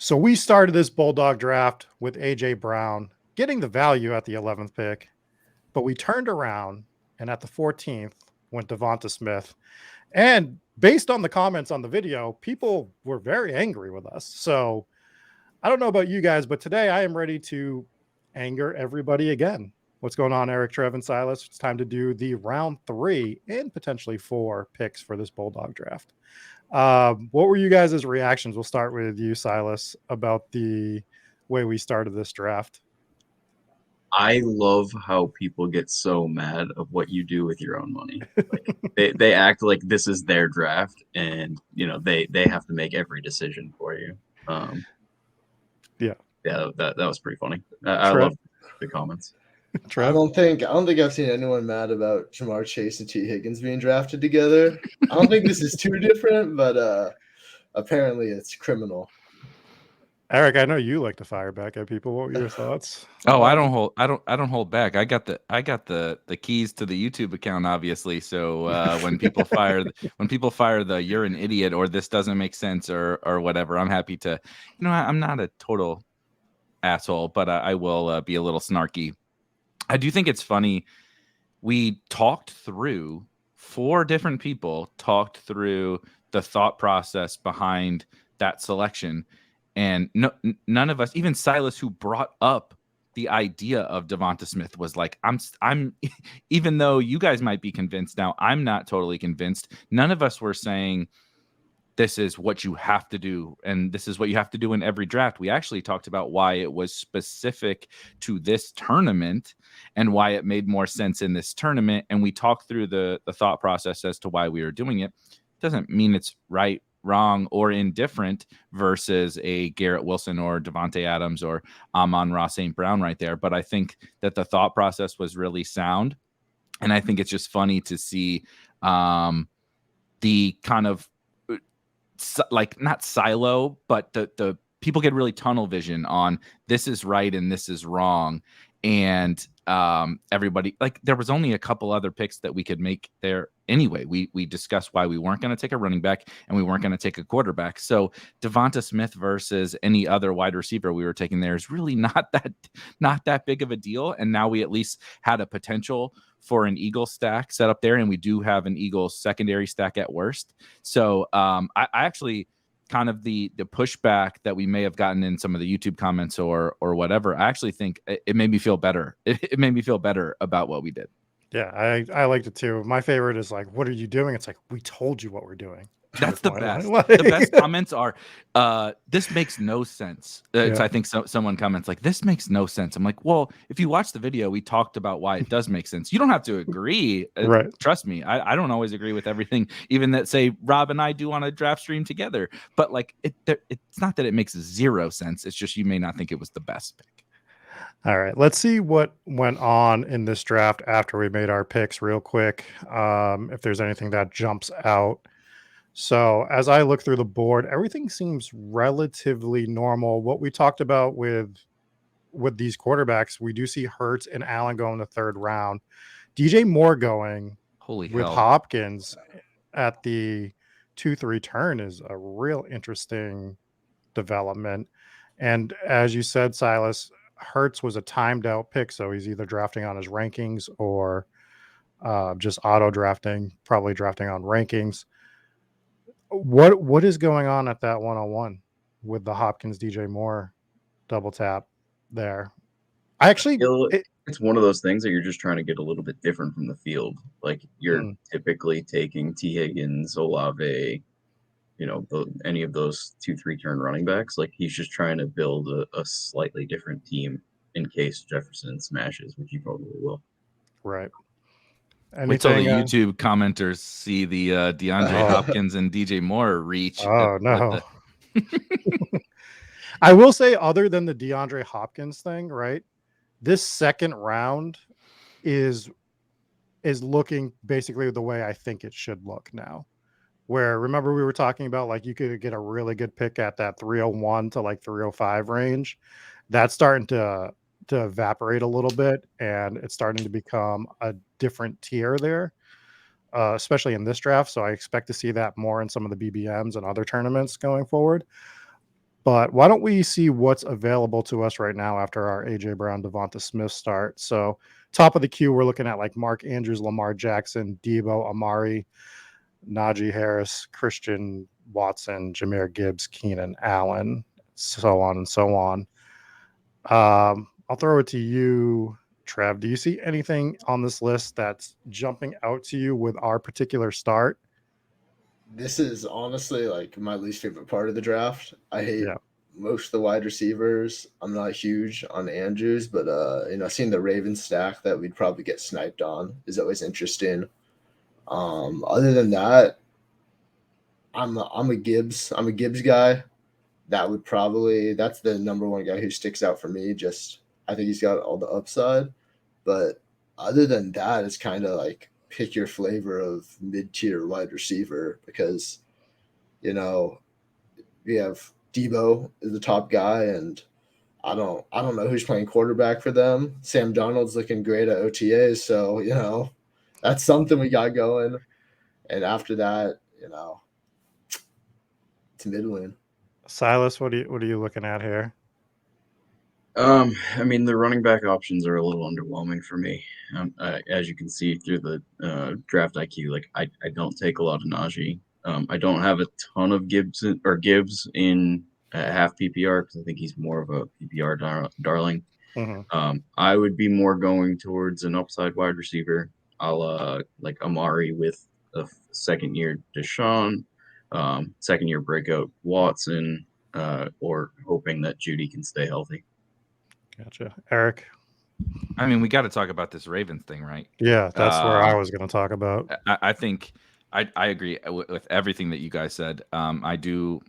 So we started this Bulldog draft with AJ Brown getting the value at the 11th pick, but we turned around and at the 14th went Devonta Smith. And based on the comments on the video, people were very angry with us. So I don't know about you guys, but today I am ready to anger everybody again. What's going on, Eric, Trev, and Silas? It's time to do the round 3 and potentially 4 picks for this Bulldog draft. What were you guys' reactions? We'll start with you, Silas, about the way we started this draft. I love how people get so mad of what you do with your own money. Like they act like this is their draft and they have to make every decision for you. Um Yeah, yeah, that was pretty funny. I Trev. love the comments. I Trev. don't think I don't think I've seen anyone mad about Jamar Chase and T. Higgins being drafted together. I don't think this is too different, but apparently it's criminal. Eric, I know you like to fire back at people. What were your thoughts? Oh, I don't hold back. I got the keys to the YouTube account, obviously. So when people fire the "you're an idiot" or "this doesn't make sense" or whatever, I'm happy to. I'm not a total asshole, but I will be a little snarky. I do think it's funny. We talked through 4 different people talked through the thought process behind that selection. And none of us, even Silas, who brought up the idea of Devonta Smith, was like, I'm, even though you guys might be convinced now, I'm not totally convinced. None of us were saying this is what you have to do, and this is what you have to do in every draft. We actually talked about why it was specific to this tournament and why it made more sense in this tournament. And we talked through the thought process as to why we were doing it. Doesn't mean it's right, wrong, or indifferent versus a Garrett Wilson or Devontae Adams or Amon-Ra St. Brown right there. But I think that the thought process was really sound. And I think it's just funny to see the kind of like not silo, but the people get really tunnel vision on this is right and this is wrong. And everybody, like, there was only a couple other picks that we could make there anyway. We discussed why we weren't going to take a running back and we weren't going to take a quarterback. So Devonta Smith versus any other wide receiver we were taking there is really not that big of a deal. And now we at least had a potential for an Eagles stack set up there, and we do have an Eagles secondary stack at worst. So I actually kind of the pushback that we may have gotten in some of the YouTube comments or whatever, I actually think it made me feel better. It made me feel better about what we did. Yeah, I liked it too. My favorite is like, what are you doing? It's like, we told you what we're doing. That's the best. Like, the best comments are, this makes no sense. Yeah. I think someone comments like, this makes no sense. I'm like, well, if you watch the video, we talked about why it does make sense. You don't have to agree. Right. Trust me. I don't always agree with everything, even that say Rob and I do on a draft stream together. But like, it's not that it makes 0 sense. It's just you may not think it was the best pick. All right, let's see what went on in this draft after we made our picks real quick. If there's anything that jumps out. So as I look through the board, everything seems relatively normal. What we talked about with these quarterbacks, we do see Hurts and Allen go in the 3rd round. DJ Moore going Holy with hell. Hopkins at the 2-3 turn is a real interesting development. And as you said, Silas, Hurts was a timed out pick, so he's either drafting on his rankings or just auto drafting, probably drafting on rankings. What is going on at that 101 with the Hopkins DJ Moore double tap there? I actually It's one of those things that you're just trying to get a little bit different from the field. Like you're typically taking T. Higgins, Olave, any of those 2-3 turn running backs. Like he's just trying to build a slightly different team in case Jefferson smashes, which he probably will. Right. Wait till the YouTube commenters see the DeAndre Hopkins and DJ Moore reach. Oh, no. I will say, other than the DeAndre Hopkins thing, right? This 2nd round is looking basically the way I think it should look now. Where, remember, we were talking about like you could get a really good pick at that 301 to like 305 range. That's starting to evaporate a little bit, and it's starting to become a different tier there, especially in this draft. So I expect to see that more in some of the BBMs and other tournaments going forward. But why don't we see what's available to us right now after our AJ Brown, Devonta Smith start? So top of the queue, we're looking at like Mark Andrews, Lamar Jackson, Debo, Amari, Najee Harris, Christian Watson, Jameer Gibbs, Keenan Allen, so on and so on. I'll throw it to you, Trev. Do you see anything on this list that's jumping out to you with our particular start? This is honestly like my least favorite part of the draft. I hate Yeah. most of the wide receivers. I'm not huge on Andrews, but seeing the Ravens stack that we'd probably get sniped on is always interesting. Other than that, I'm a Gibbs guy. That's the number one guy who sticks out for me. Just I think he's got all the upside, but other than that, it's kind of like pick your flavor of mid-tier wide receiver because we have Debo is the top guy, and I don't know who's playing quarterback for them. Sam Darnold's looking great at OTAs, so that's something we got going. And after that, it's middling. Silas, what are you looking at here? I mean, the running back options are a little underwhelming for me. As you can see through the draft IQ, like I don't take a lot of Najee. I don't have a ton of Gibbs in half PPR because I think he's more of a PPR darling. Mm-hmm. I would be more going towards an upside wide receiver, a la like Amari with a second year Deshaun, second year breakout Watson, or hoping that Judy can stay healthy. Gotcha. Eric? I mean, we got to talk about this Ravens thing, right? Yeah, that's where I was going to talk about. I think I agree with everything that you guys said. I know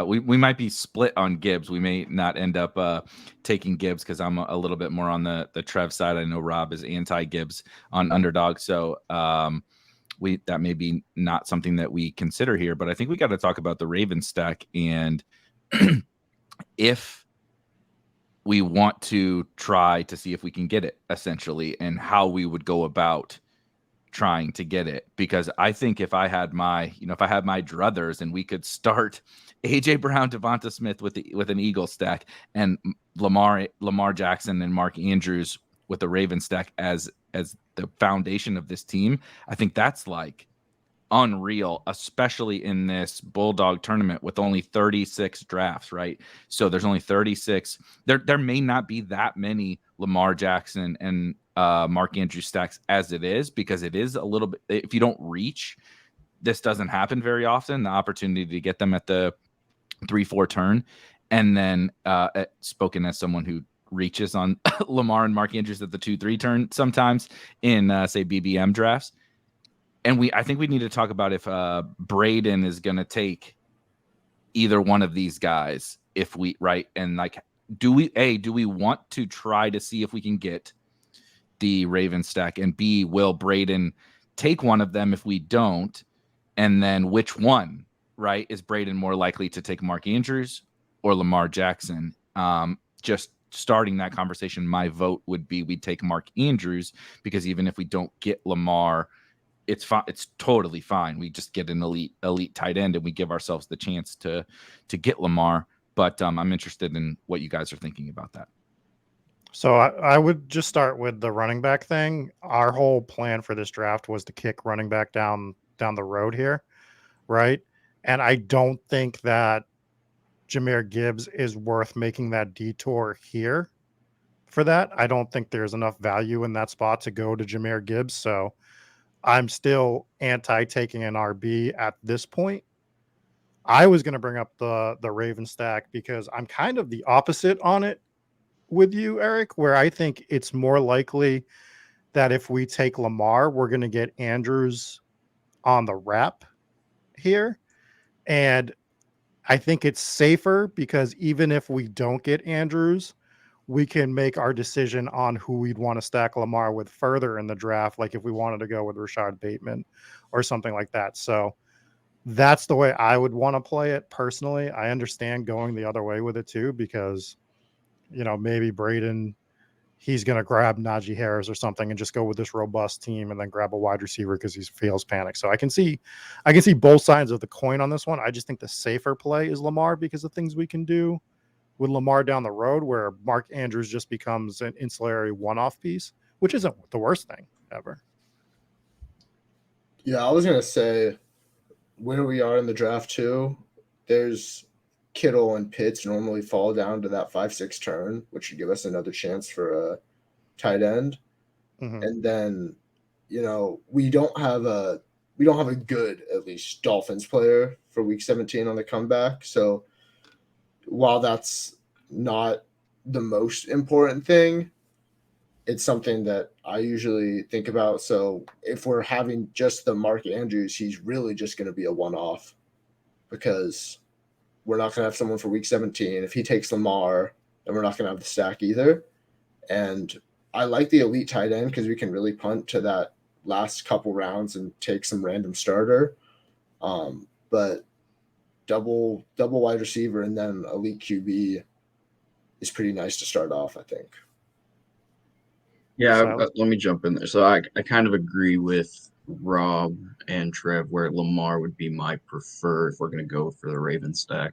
we might be split on Gibbs. We may not end up taking Gibbs because I'm a little bit more on the Trev side. I know Rob is anti-Gibbs on underdog. So that may be not something that we consider here. But I think we got to talk about the Ravens stack. And if we want to try to see if we can get it, essentially, and how we would go about trying to get it. Because I think if I had my druthers and we could start AJ Brown, Devonta Smith with an Eagle stack, and Lamar Jackson and Mark Andrews with the Raven stack as the foundation of this team, I think that's like unreal, especially in this Bulldog tournament with only 36 drafts, right? So there's only 36. There may not be that many Lamar Jackson and Mark Andrews stacks as it is, because it is a little bit, if you don't reach, this doesn't happen very often, the opportunity to get them at the 3-4 turn. And then spoken as someone who reaches on Lamar and Mark Andrews at the 2-3 turn sometimes in say BBM drafts. And I think we need to talk about if Braden is going to take either one of these guys, and like, do we want to try to see if we can get the Raven stack, and B, will Braden take one of them if we don't? And then which one, right? Is Braden more likely to take Mark Andrews or Lamar Jackson? Just starting that conversation, my vote would be we'd take Mark Andrews, because even if we don't get Lamar, it's fine. It's totally fine. We just get an elite tight end and we give ourselves the chance to get Lamar. But I'm interested in what you guys are thinking about that. So I would just start with the running back thing. Our whole plan for this draft was to kick running back down the road here, right? And I don't think that Jameer Gibbs is worth making that detour here for that. I don't think there's enough value in that spot to go to Jameer Gibbs. So I'm still anti taking an RB at this point. I was going to bring up the Raven stack because I'm kind of the opposite on it with you, Eric, where I think it's more likely that if we take Lamar, we're going to get Andrews on the wrap here. And I think it's safer because even if we don't get Andrews, we can make our decision on who we'd want to stack Lamar with further in the draft, like if we wanted to go with Rashad Bateman or something like that. So that's the way I would want to play it personally. I understand going the other way with it too, because maybe Braden he's going to grab Najee Harris or something and just go with this robust team and then grab a wide receiver because he feels panicked. So I can see both sides of the coin on this one. I just think the safer play is Lamar because of things we can do with Lamar down the road, where Mark Andrews just becomes an ancillary one-off piece, which isn't the worst thing ever. Yeah, I was gonna say where we are in the draft too. There's Kittle and Pitts normally fall down to that 5-6 turn, which would give us another chance for a tight end. Mhm. And then, we don't have a good, at least, Dolphins player for week 17 on the comeback. So while that's not the most important thing, it's something that I usually think about. So if we're having just the Mark Andrews, he's really just going to be a one-off because we're not going to have someone for week 17. If he takes Lamar, then we're not going to have the stack either. And I like the elite tight end because we can really punt to that last couple rounds and take some random starter. But double wide receiver and then elite QB is pretty nice to start off, I think. Yeah, So- let me jump in there. So I kind of agree with Rob and Trev where Lamar would be my preferred if we're going to go for the Ravens stack.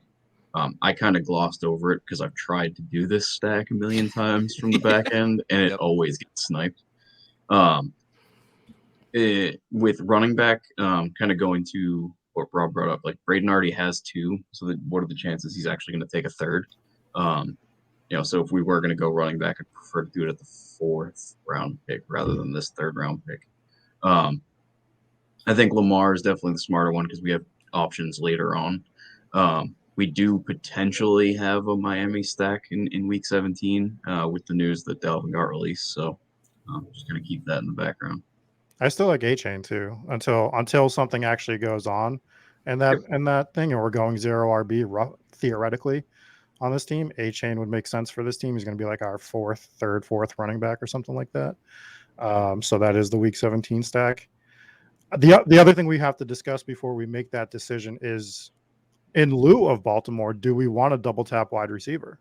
I kind of glossed over it because I've tried to do this stack a million times from the back end, and it Yep. always gets sniped. With running back, kind of going to what Rob brought up, like Braden already has 2, so what are the chances he's actually going to take a third? So if we were going to go running back, I'd prefer to do it at the 4th round pick rather than this 3rd round pick. I think Lamar is definitely the smarter one because we have options later on. We do potentially have a Miami stack in week 17 with the news that Dalvin got released. So I'm just going to keep that in the background. I still like A-Chain too until something actually goes on, and that thing, and we're going 0 RB theoretically on this team. A-Chain would make sense for this team. He's going to be like our 4th running back or something like that. So that is the week 17 stack. The other thing we have to discuss before we make that decision is, in lieu of Baltimore, do we want to double tap wide receiver?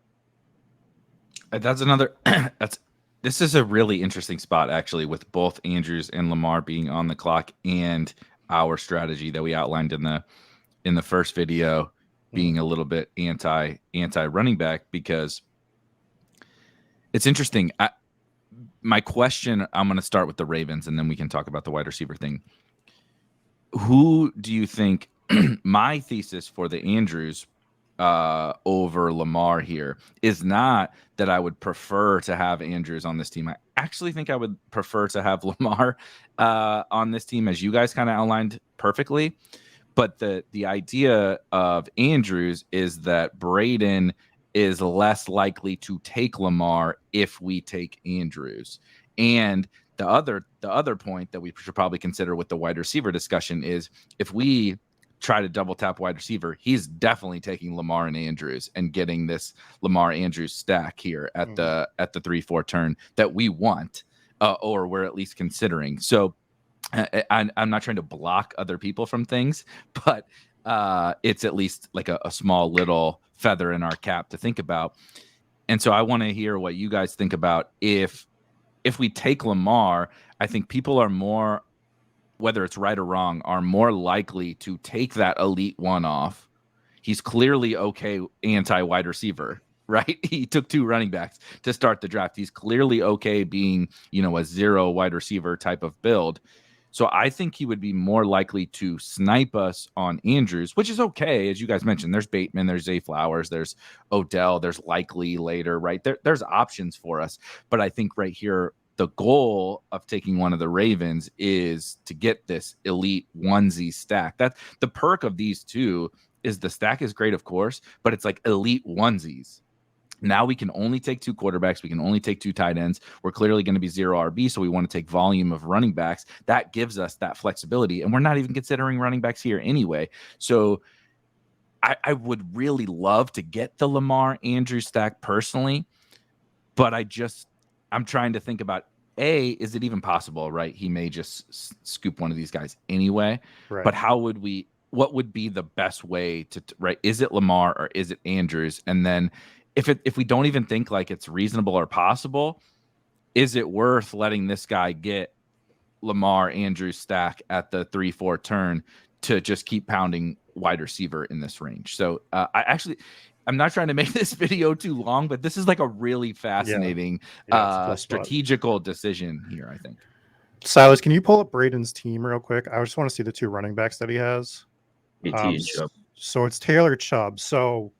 That's another. This is a really interesting spot actually, with both Andrews and Lamar being on the clock, and our strategy that we outlined in the first video being a little bit anti running back, because it's interesting. My question, I'm going to start with the Ravens and then we can talk about the wide receiver thing. Who do you think? My thesis for the Andrews over Lamar here is not that I would prefer to have Andrews on this team. I actually think I would prefer to have Lamar on this team, as you guys kind of outlined perfectly. But the idea of Andrews is that Braden is less likely to take Lamar if we take Andrews. And the other point that we should probably consider with the wide receiver discussion is, if we try to double tap wide receiver, he's definitely taking Lamar and Andrews and getting this Lamar Andrews stack here at the 3-4 turn that we want, or we're at least considering. So I'm not trying to block other people from things, but it's at least like a small little feather in our cap to think about. And so I want to hear what you guys think about if we take Lamar. I think people are more, whether it's right or wrong, are more likely to take that elite one off. He's clearly okay anti-wide receiver, right? He took 2 running backs to start the draft. He's clearly okay being, a 0 wide receiver type of build. So I think he would be more likely to snipe us on Andrews, which is okay. As you guys mentioned, there's Bateman, there's Zay Flowers, there's Odell, there's Likely later, right? There's options for us. But I think right here, the goal of taking one of the Ravens is to get this elite onesie stack. That's the perk of these two, is the stack is great, of course, but it's like elite onesies. Now we can only take 2 quarterbacks. We can only take 2 tight ends. We're clearly going to be 0 RB, so we want to take volume of running backs. That gives us that flexibility, and we're not even considering running backs here anyway. So I would really love to get the Lamar Andrews stack personally, but I'm trying to think about, is it even possible, right? He may just scoop one of these guys anyway. Right. But what would be the best way to, right? Is it Lamar or is it Andrews? And then if we don't even think like it's reasonable or possible, is it worth letting this guy get Lamar Andrews stack at the 3-4 turn to just keep pounding wide receiver in this range? So I'm not trying to make this video too long, but this is like a really fascinating it's a tough spot. strategical decision here, I think. Silas, can you pull up Braden's team real quick? I just want to see the two running backs that he has. AT and Chubb. So it's Taylor Chubb. So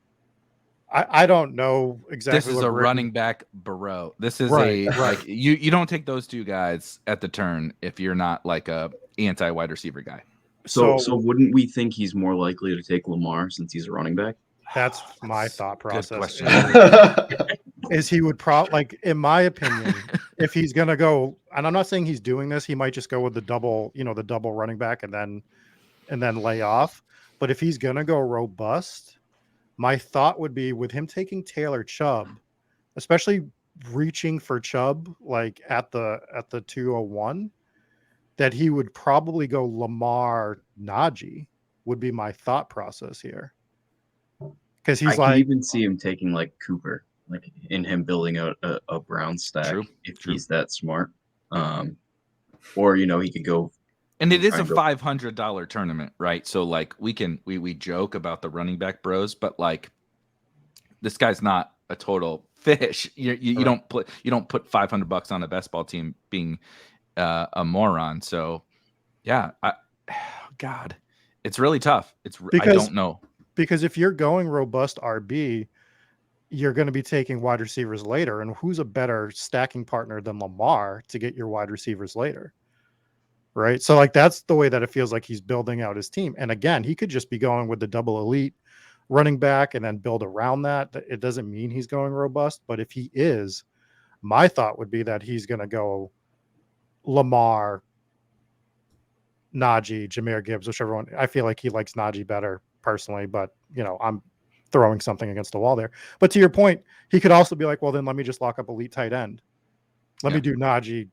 I don't know exactly. This is what a Braden, running back Burrow. This is Right. like you don't take those two guys at the turn if you're not like a anti wide receiver guy. So wouldn't we think he's more likely to take Lamar since he's a running back? That's my thought process. Good question. Is he would like, in my opinion, if he's gonna go, and I'm not saying he's doing this, he might just go with the double running back and then lay off. But if he's gonna go robust, my thought would be with him taking Taylor Chubb, especially reaching for Chubb like at the 201, that he would probably go Lamar Najee would be my thought process here. Because he's I can even see him taking like Cooper, like in him building out a Brown stack if he's that smart. Or he could go. And it is a $500 tournament, right? So like we joke about the running back bros, but like this guy's not a total fish. You don't put $500 on a best ball team being a moron. So yeah, God, it's really tough. I don't know. Because if you're going robust RB, you're going to be taking wide receivers later. And who's a better stacking partner than Lamar to get your wide receivers later? Right. So like that's the way that it feels like he's building out his team. And again, he could just be going with the double elite running back and then build around that. It doesn't mean he's going robust. But if he is, my thought would be that he's going to go Lamar, Najee, Jahmyr Gibbs, whichever one. I feel like he likes Najee better personally, but I'm throwing something against the wall there. But to your point, he could also be like, well, then let me just lock up elite tight end. Let me do Najee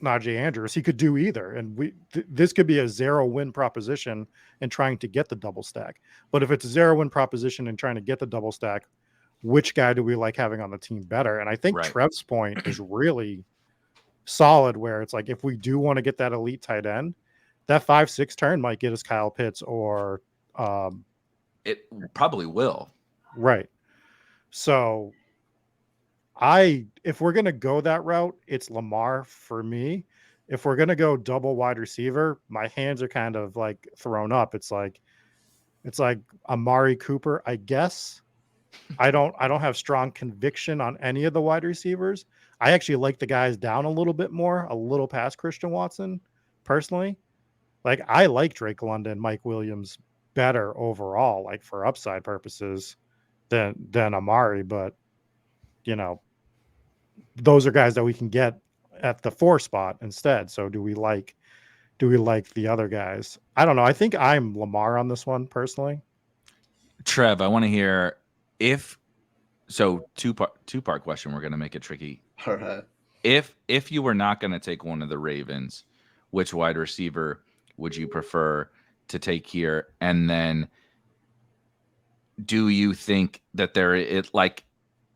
Andrews. He could do either. And this could be a 0-win proposition in trying to get the double stack. But if it's a 0-win proposition and trying to get the double stack, which guy do we like having on the team better? And I think Trev's point is really solid, where it's like, if we do want to get that elite tight end, that 5-6 turn might get us Kyle Pitts or it probably will. Right. So if we're going to go that route, it's Lamar for me. If we're going to go double wide receiver, my hands are kind of like thrown up. It's like Amari Cooper, I guess. I don't have strong conviction on any of the wide receivers. I actually like the guys down a little bit more, a little past Christian Watson personally. Like I like Drake London, Mike Williams better overall, like for upside purposes than Amari, but those are guys that we can get at the 4 spot instead. So do we like the other guys? I don't know. I think I'm Lamar on this one personally. Trev, I want to hear two-part question. We're going to make it tricky. All right. If you were not going to take one of the Ravens, which wide receiver would you prefer to take here? And then do you think that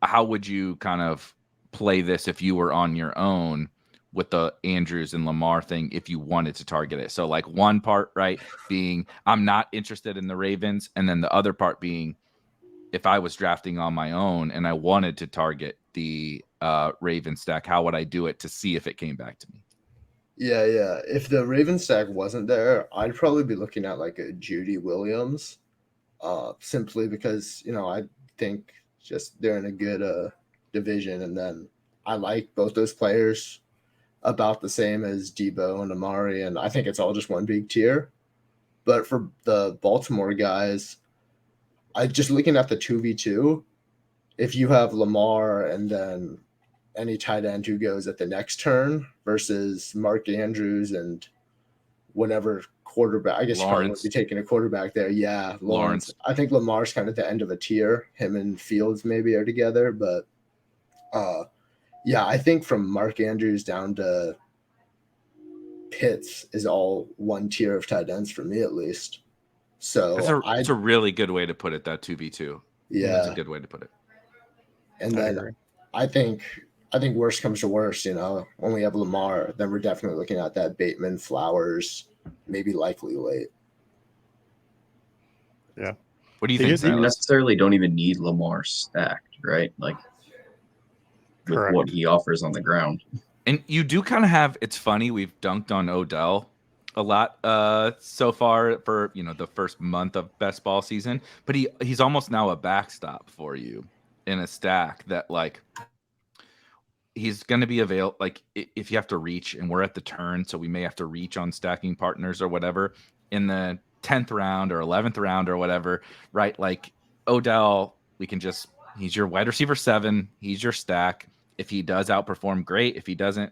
how would you kind of play this if you were on your own with the Andrews and Lamar thing, if you wanted to target it? So like one part, right, being I'm not interested in the Ravens, and then the other part being if I was drafting on my own and I wanted to target the Raven stack, how would I do it to see if it came back to me? Yeah. If the Raven stack wasn't there, I'd probably be looking at like a Judy Williams, simply because I think just they're in a good division, and then I like both those players about the same as Debo and Amari, and I think it's all just one big tier. But for the Baltimore guys, I just looking at the 2v2, if you have Lamar and then any tight end who goes at the next turn versus Mark Andrews and whatever quarterback, I guess you probably would be taking a quarterback there. Yeah, Lawrence. I think Lamar's kind of the end of a tier. Him and Fields maybe are together, but I think from Mark Andrews down to Pitts is all one tier of tight ends for me, at least. So it's a really good way to put it, that 2v2. Yeah, that's a good way to put it. And then I think I think worst comes to worst, when we have Lamar, then we're definitely looking at that Bateman, Flowers, maybe likely late. Yeah. What do you Do think, you- You Silas? necessarily don't even need Lamar stacked, right? Like with Correct. what he offers on the ground. And you do kind of have, it's funny, we've dunked on Odell a lot so far for, the first month of best ball season, but he's almost now a backstop for you in a stack that, like, he's going to be available. Like, if you have to reach, and we're at the turn, so we may have to reach on stacking partners or whatever in the 10th round or 11th round or whatever, right? Like, Odell, he's your wide receiver 7, he's your stack. If he does outperform, great. If he doesn't,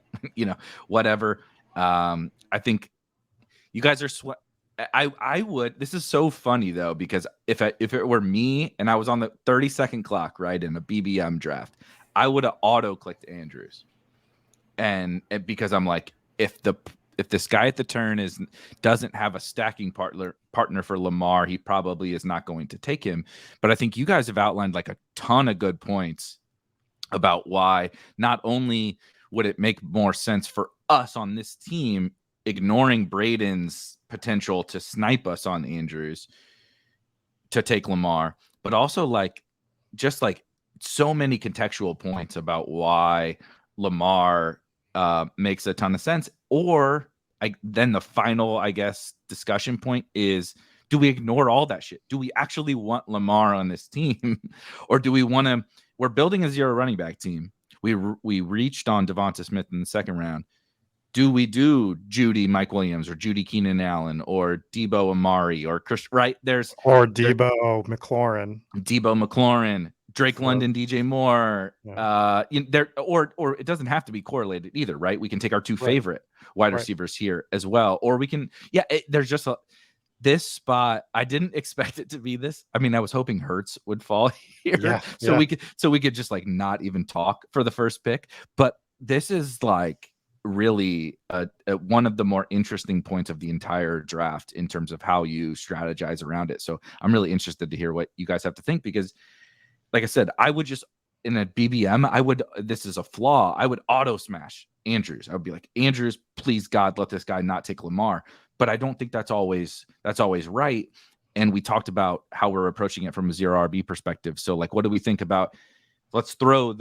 whatever. I think you guys are I would. This is so funny though, because if it were me and I was on the 30-second clock, right, in a BBM draft, I would have auto clicked Andrews, and because I'm like, if this guy at the turn doesn't have a stacking partner for Lamar, he probably is not going to take him. But I think you guys have outlined like a ton of good points about why not only would it make more sense for us on this team ignoring Braden's potential to snipe us on Andrews to take Lamar, but also just so many contextual points about why Lamar makes a ton of sense. Or then the final, I guess, discussion point is, do we ignore all that shit? Do we actually want Lamar on this team? Or do we want to? We're building a 0 running back team. We reached on Devonta Smith in the second round. Do we do Judy Mike Williams or Judy Keenan Allen or Debo Amari or Chris? Right, Or Debo McLaurin. Debo McLaurin, Drake London, DJ Moore. Yeah. Or it doesn't have to be correlated either, right? We can take our two Right. favorite wide Right. receivers here as well, or we can. There's just this spot. I didn't expect it to be this. I mean, I was hoping Hurts would fall here, Yeah, so yeah. we could just not even talk for the first pick. But this is really one of the more interesting points of the entire draft in terms of how you strategize around it. So I'm really interested to hear what you guys have to think, because like I said, I would just, in a BBM, this is a flaw, I would auto smash Andrews. I would be like, Andrews, please God, let this guy not take Lamar. But I don't think that's always right. And we talked about how we're approaching it from a 0 RB perspective. So what do we think about? Let's throw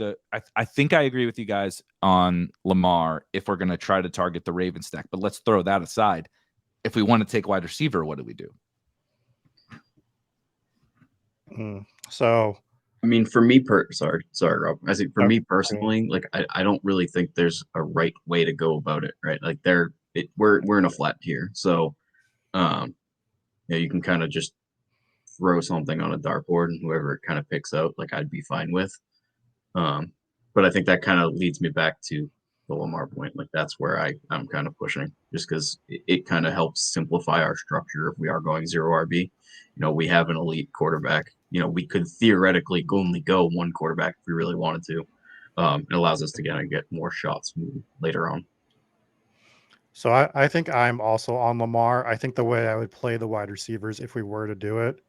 I think I agree with you guys on Lamar if we're going to try to target the Raven stack, but let's throw that aside. If we want to take wide receiver, what do we do? So, I mean, for me, sorry, Rob. I think for No, me personally, I don't really think there's a right way to go about it, right? We're in a flat tier, so you can kind of just throw something on a dartboard, and whoever it kind of picks out, I'd be fine with. But I think that kind of leads me back to the Lamar point. That's where I'm kind of pushing, just because it kind of helps simplify our structure if we are going 0 RB. We have an elite quarterback. We could theoretically only go one quarterback if we really wanted to. It allows us to get more shots later on. So I think I'm also on Lamar. I think the way I would play the wide receivers if we were to do it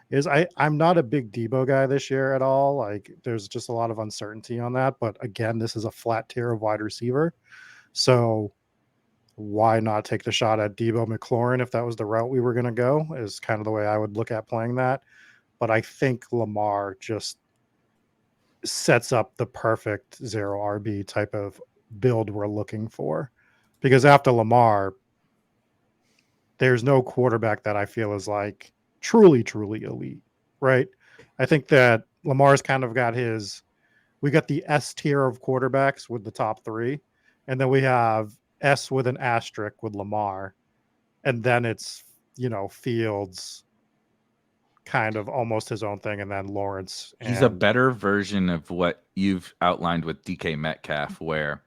is I'm not a big Debo guy this year at all. There's just a lot of uncertainty on that. But again, this is a flat tier of wide receiver. So why not take the shot at Debo McLaurin if that was the route we were going to go, is kind of the way I would look at playing that. But I think Lamar just sets up the perfect 0 RB type of build we're looking for. Because after Lamar, there's no quarterback that I feel is truly, truly elite, right? I think that Lamar's kind of got we got the S tier of quarterbacks with the top 3, and then we have S with an asterisk with Lamar, and then it's, Fields kind of almost his own thing, and then Lawrence. He's a better version of what you've outlined with DK Metcalf, where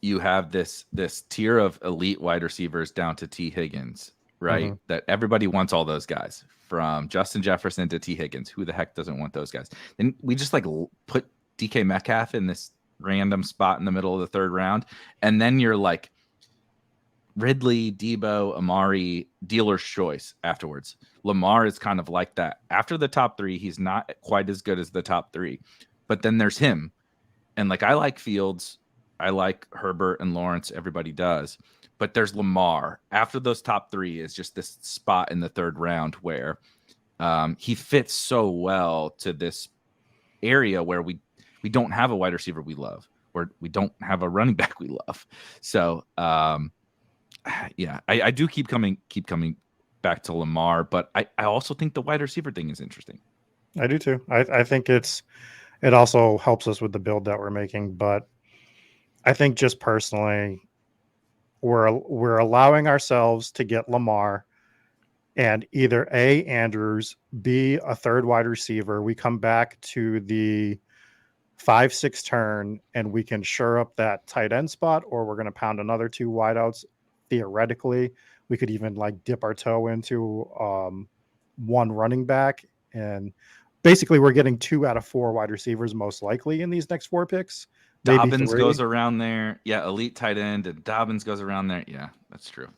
you have this tier of elite wide receivers down to T. Higgins, right? Mm-hmm. That everybody wants all those guys, from Justin Jefferson to T. Higgins. Who the heck doesn't want those guys? Then we just put DK Metcalf in this random spot in the middle of the 3rd round. And then you're Ridley, Debo, Amari, dealer's choice afterwards. Lamar is kind of like that. After the top 3, he's not quite as good as the top 3. But then there's him. And like I like Fields, I like Herbert and Lawrence, everybody does. But there's Lamar. After those top three is just this spot in the third round where he fits so well to this area where we don't have a wide receiver we love, or we don't have a running back we love. So yeah, I do keep coming back to Lamar, but I also think the wide receiver thing is interesting. I do too. I think it also helps us with the build that we're making, but I think just personally, we're allowing ourselves to get Lamar and either A, Andrews, B, a third wide receiver. We come back to the 5-6 turn and we can shore up that tight end spot, or we're going to pound another 2 wideouts. Theoretically, we could even like dip our toe into 1 running back, and basically we're getting 2 out of 4 wide receivers most likely in these next 4 picks. Dobbins goes around there. Yeah, elite tight end, and Dobbins goes around there. Yeah, that's true.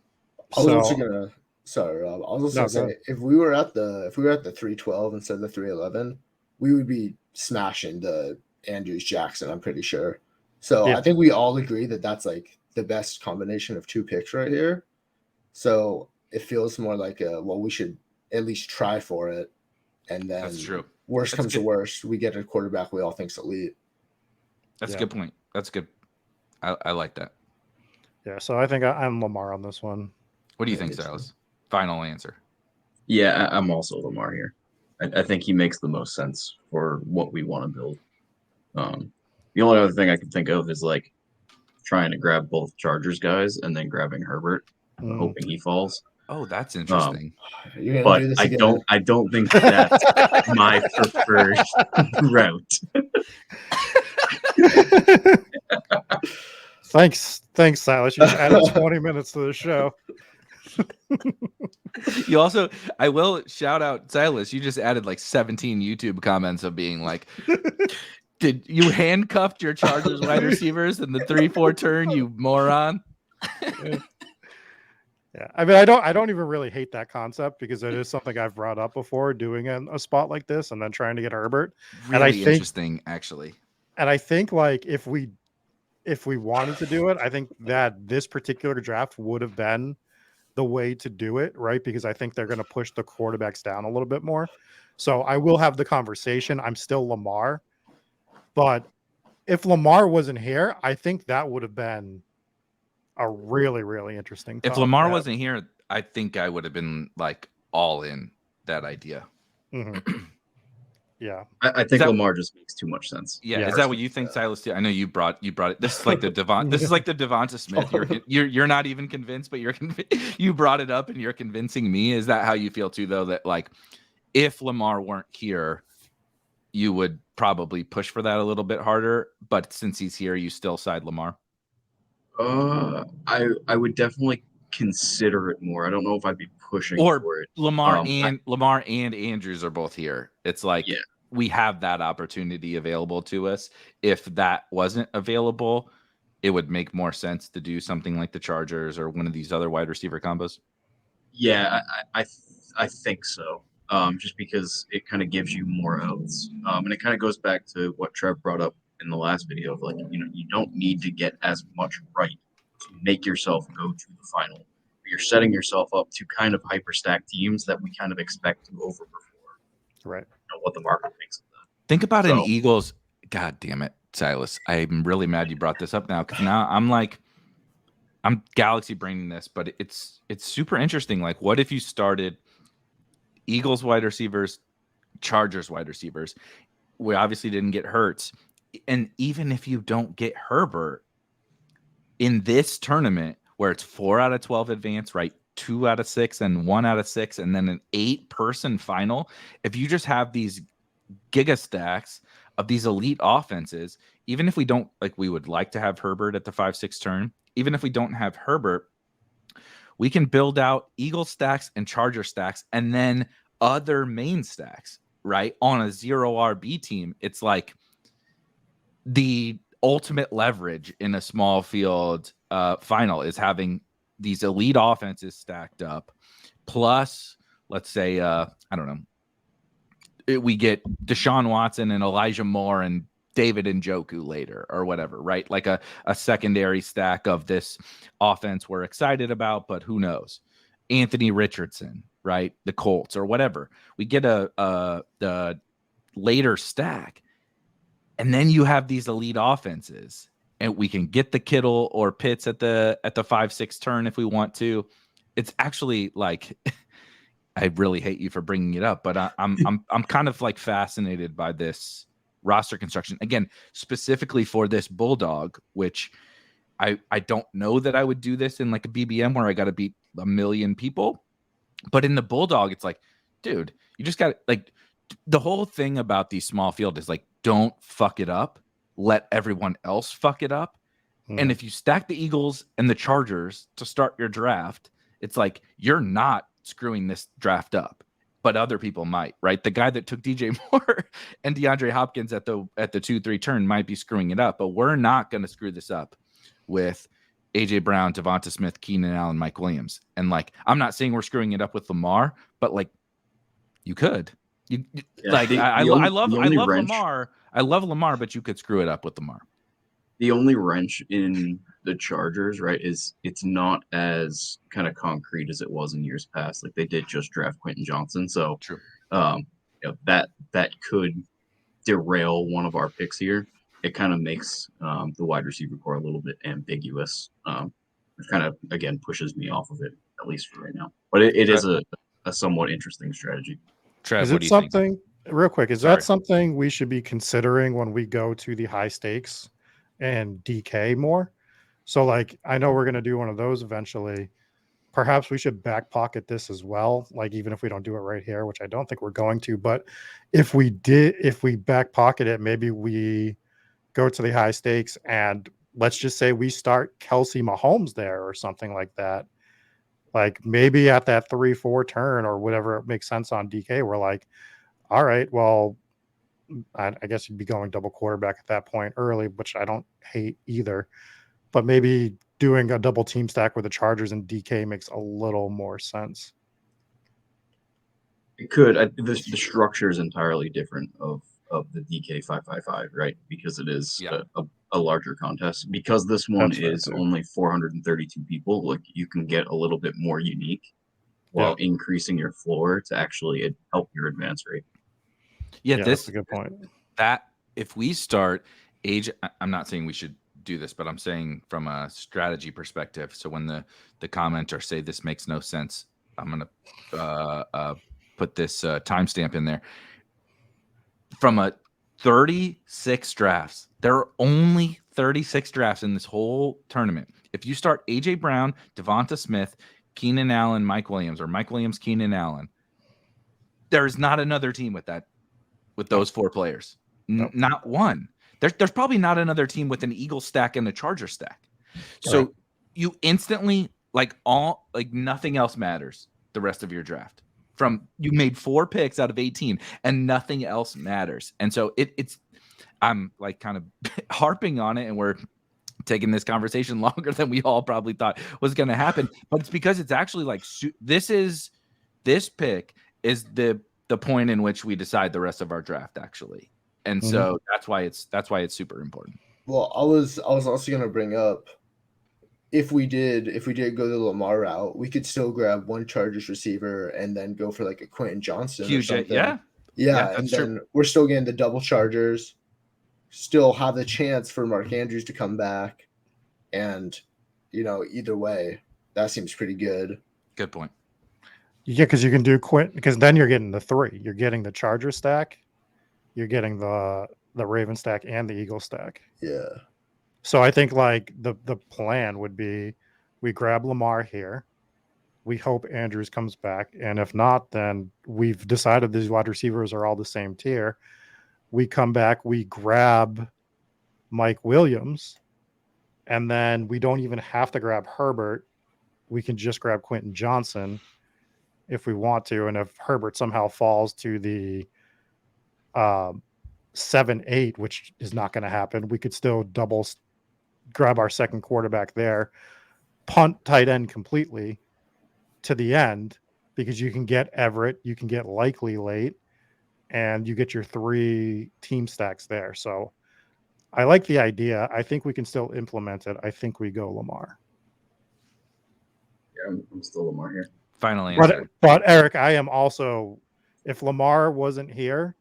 I was also gonna sorry, Rob. I was also gonna say if we were at the 312 instead of the 311, we would be smashing the Andrews Jackson, I'm pretty sure. So I think we all agree that that's like the best combination of 2 picks right here. So it feels more like we should at least try for it, and then that's true. Worst comes to worst, we get a quarterback we all think's elite. That's a good point. That's good. I like that. Yeah, so I think I'm Lamar on this one. What do you think, Silas? Final answer. Yeah, I'm also Lamar here. I think he makes the most sense for what we want to build. The only other thing I can think of is like trying to grab both Chargers guys and then grabbing Herbert, hoping he falls. Oh, that's interesting. But I don't think that's my preferred route. Thanks, Silas. You just added 20 minutes to the show. You also, I will shout out Silas. You just added like 17 YouTube comments of being like, "Did you handcuffed your Chargers wide receivers in the 3-4 turn? You moron!" Yeah, I mean, I don't even really hate that concept because it is something I've brought up before, doing a spot like this and then trying to get Herbert. Really and I think, interesting, actually. And I think like if we wanted to do it, I think that this particular draft would have been the way to do it, right? Because I think they're going to push the quarterbacks down a little bit more. So I will have the conversation. I'm still Lamar, but if Lamar wasn't here, I think that would have been a really, really interesting. If Lamar wasn't here, I think I would have been like all in that idea. Mm-hmm. Yeah, I think Lamar just makes too much sense. Yeah, is that what you think, Silas? I know you brought it. This is like the This is like the Devonta Smith. You're not even convinced, but you brought it up and you're convincing me. Is that how you feel too, though? That like if Lamar weren't here, you would probably push for that a little bit harder. But since he's here, you still side Lamar. I would definitely consider it more. I don't know if I'd be pushing for it. Lamar and Andrews are both here. It's like we have that opportunity available to us. If that wasn't available, it would make more sense to do something like the Chargers or one of these other wide receiver combos. Yeah, I think so. Just because it kind of gives you more outs. And it kind of goes back to what Trev brought up in the last video of like, you don't need to get as much right to make yourself go to the final. But you're setting yourself up to kind of hyperstack teams that we kind of expect to overperform. Right. What the market thinks of that. Think about an Eagles. God damn it, Silas. I'm really mad you brought this up now, because now I'm galaxy braining this, but it's super interesting. Like, what if you started Eagles wide receivers, Chargers wide receivers? We obviously didn't get Hurts. And even if you don't get Herbert in this tournament where it's 4 out of 12 advance, right? 2 out of 6 and 1 out of 6, and then an 8-person final. If you just have these giga stacks of these elite offenses, even if we don't, like, we would like to have Herbert at the 5-6 turn, even if we don't have Herbert, we can build out Eagle stacks and Charger stacks and then other main stacks, right? On a 0 RB team. It's like the ultimate leverage in a small field final is having these elite offenses stacked up, plus, let's say, I don't know, we get Deshaun Watson and Elijah Moore and David Njoku later or whatever, right? Like a secondary stack of this offense we're excited about, but who knows? Anthony Richardson, right? The Colts or whatever. We get the later stack, and then you have these elite offenses, and we can get the Kittle or Pitts at the 5-6 turn if we want to. It's actually like I really hate you for bringing it up, but I'm kind of like fascinated by this roster construction again, specifically for this Bulldog, which I don't know that I would do this in like a BBM where I got to beat a million people, but in the Bulldog, it's like, dude, you just got like the whole thing about these small field is like, don't fuck it up, let everyone else fuck it up. And if you stack the Eagles and the Chargers to start your draft, it's like you're not screwing this draft up, but other people might, right? The guy that took DJ Moore and DeAndre Hopkins at the 2-3 turn might be screwing it up, but we're not going to screw this up with AJ Brown, Devonta Smith, Keenan Allen, Mike Williams. And like, I'm not saying we're screwing it up with Lamar, but like you could. I love Lamar. I love Lamar, but you could screw it up with Lamar. The only wrench in the Chargers, right, is it's not as kind of concrete as it was in years past. Like they did just draft Quentin Johnson, so true. That could derail one of our picks here. It kind of makes the wide receiver core a little bit ambiguous. It kind of again pushes me off of it, at least for right now. But it is a somewhat interesting strategy. Trev, Is what it do you something think? real quick? Is that something we should be considering when we go to the high stakes and DK more? So like, I know we're going to do one of those eventually. Perhaps we should back pocket this as well. Like, even if we don't do it right here, which I don't think we're going to, but if we back pocket it, maybe we go to the high stakes and let's just say we start Kelsey Mahomes there or something like that. Like maybe at that 3-4 turn or whatever makes sense on DK, we're like, all right, well, I guess you'd be going double quarterback at that point early, which I don't hate either. But maybe doing a double team stack with the Chargers and DK makes a little more sense. It could. The structure is entirely different of the DK 555, right? Because it is a larger contest. Because this one is only 432 people, like you can get a little bit more unique while increasing your floor to actually help your advance rate. Yeah, that's a good point. That if we start I'm not saying we should do this, but I'm saying from a strategy perspective. So when the commenters say this makes no sense, I'm gonna put this timestamp in there. From a 36 drafts, there are only 36 drafts in this whole tournament. If you start AJ Brown, Devonta Smith, Keenan Allen, Mike Williams, or Mike Williams, Keenan Allen, there's not another team with those four players. Not one. There's probably not another team with an Eagle stack and a Charger stack. So you instantly nothing else matters the rest of your draft. You made 4 picks out of 18 and nothing else matters. And so it's I'm like kind of harping on it, and we're taking this conversation longer than we all probably thought was going to happen. But it's because it's actually like this pick is the point in which we decide the rest of our draft actually. And so that's why it's super important. Well, I was also going to bring up if we did go the Lamar route, we could still grab one Chargers receiver and then go for like a Quentin Johnson or something. Yeah, and then we're still getting the double Chargers, still have the chance for Mark Andrews to come back, and either way, that seems pretty good. Good point. Yeah, because you can do because then you're getting the 3. You're getting the Charger stack, you're getting the Raven stack and the Eagle stack. Yeah. So I think like the plan would be we grab Lamar here. We hope Andrews comes back. And if not, then we've decided these wide receivers are all the same tier. We come back, we grab Mike Williams, and then we don't even have to grab Herbert. We can just grab Quentin Johnson if we want to. And if Herbert somehow falls to the 7-8, which is not going to happen, we could still grab our second quarterback there, punt tight end completely to the end, because you can get Everett, you can get Likely late, and you get your 3 team stacks there. So I like the idea. I think we can still implement it. I think we go Lamar. Yeah, I'm still Lamar here. Final answer. But Eric, I am also, if Lamar wasn't here,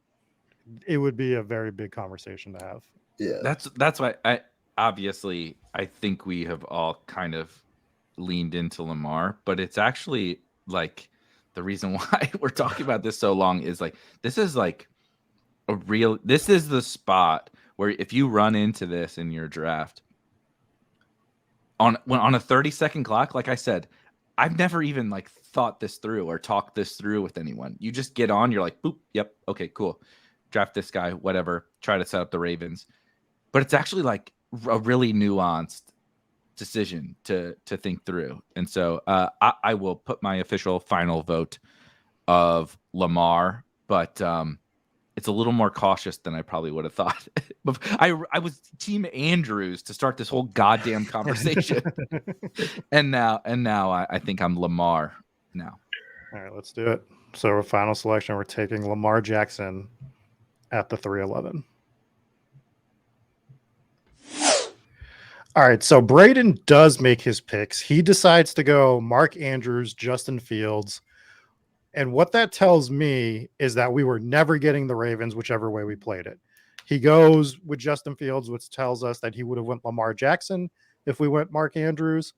it would be a very big conversation to have. Yeah. That's why I think we have all kind of leaned into Lamar, but it's actually like the reason why we're talking about this so long is like this is like this is the spot where if you run into this in your draft on a 30-second clock, like I said, I've never even like thought this through or talked this through with anyone. You just get on, you're like, boop, yep, okay, cool. Draft this guy, whatever, try to set up the Ravens. But it's actually like a really nuanced decision to think through. And so I will put my official final vote of Lamar, but it's a little more cautious than I probably would have thought. I was Team Andrews to start this whole goddamn conversation. and now I think I'm Lamar now. All right, let's do it. So our final selection, we're taking Lamar Jackson at the 311. All right, so Braden does make his picks. He decides to go Mark Andrews, Justin Fields. And what that tells me is that we were never getting the Ravens whichever way we played it. He goes with Justin Fields, which tells us that he would have went Lamar Jackson if we went Mark Andrews.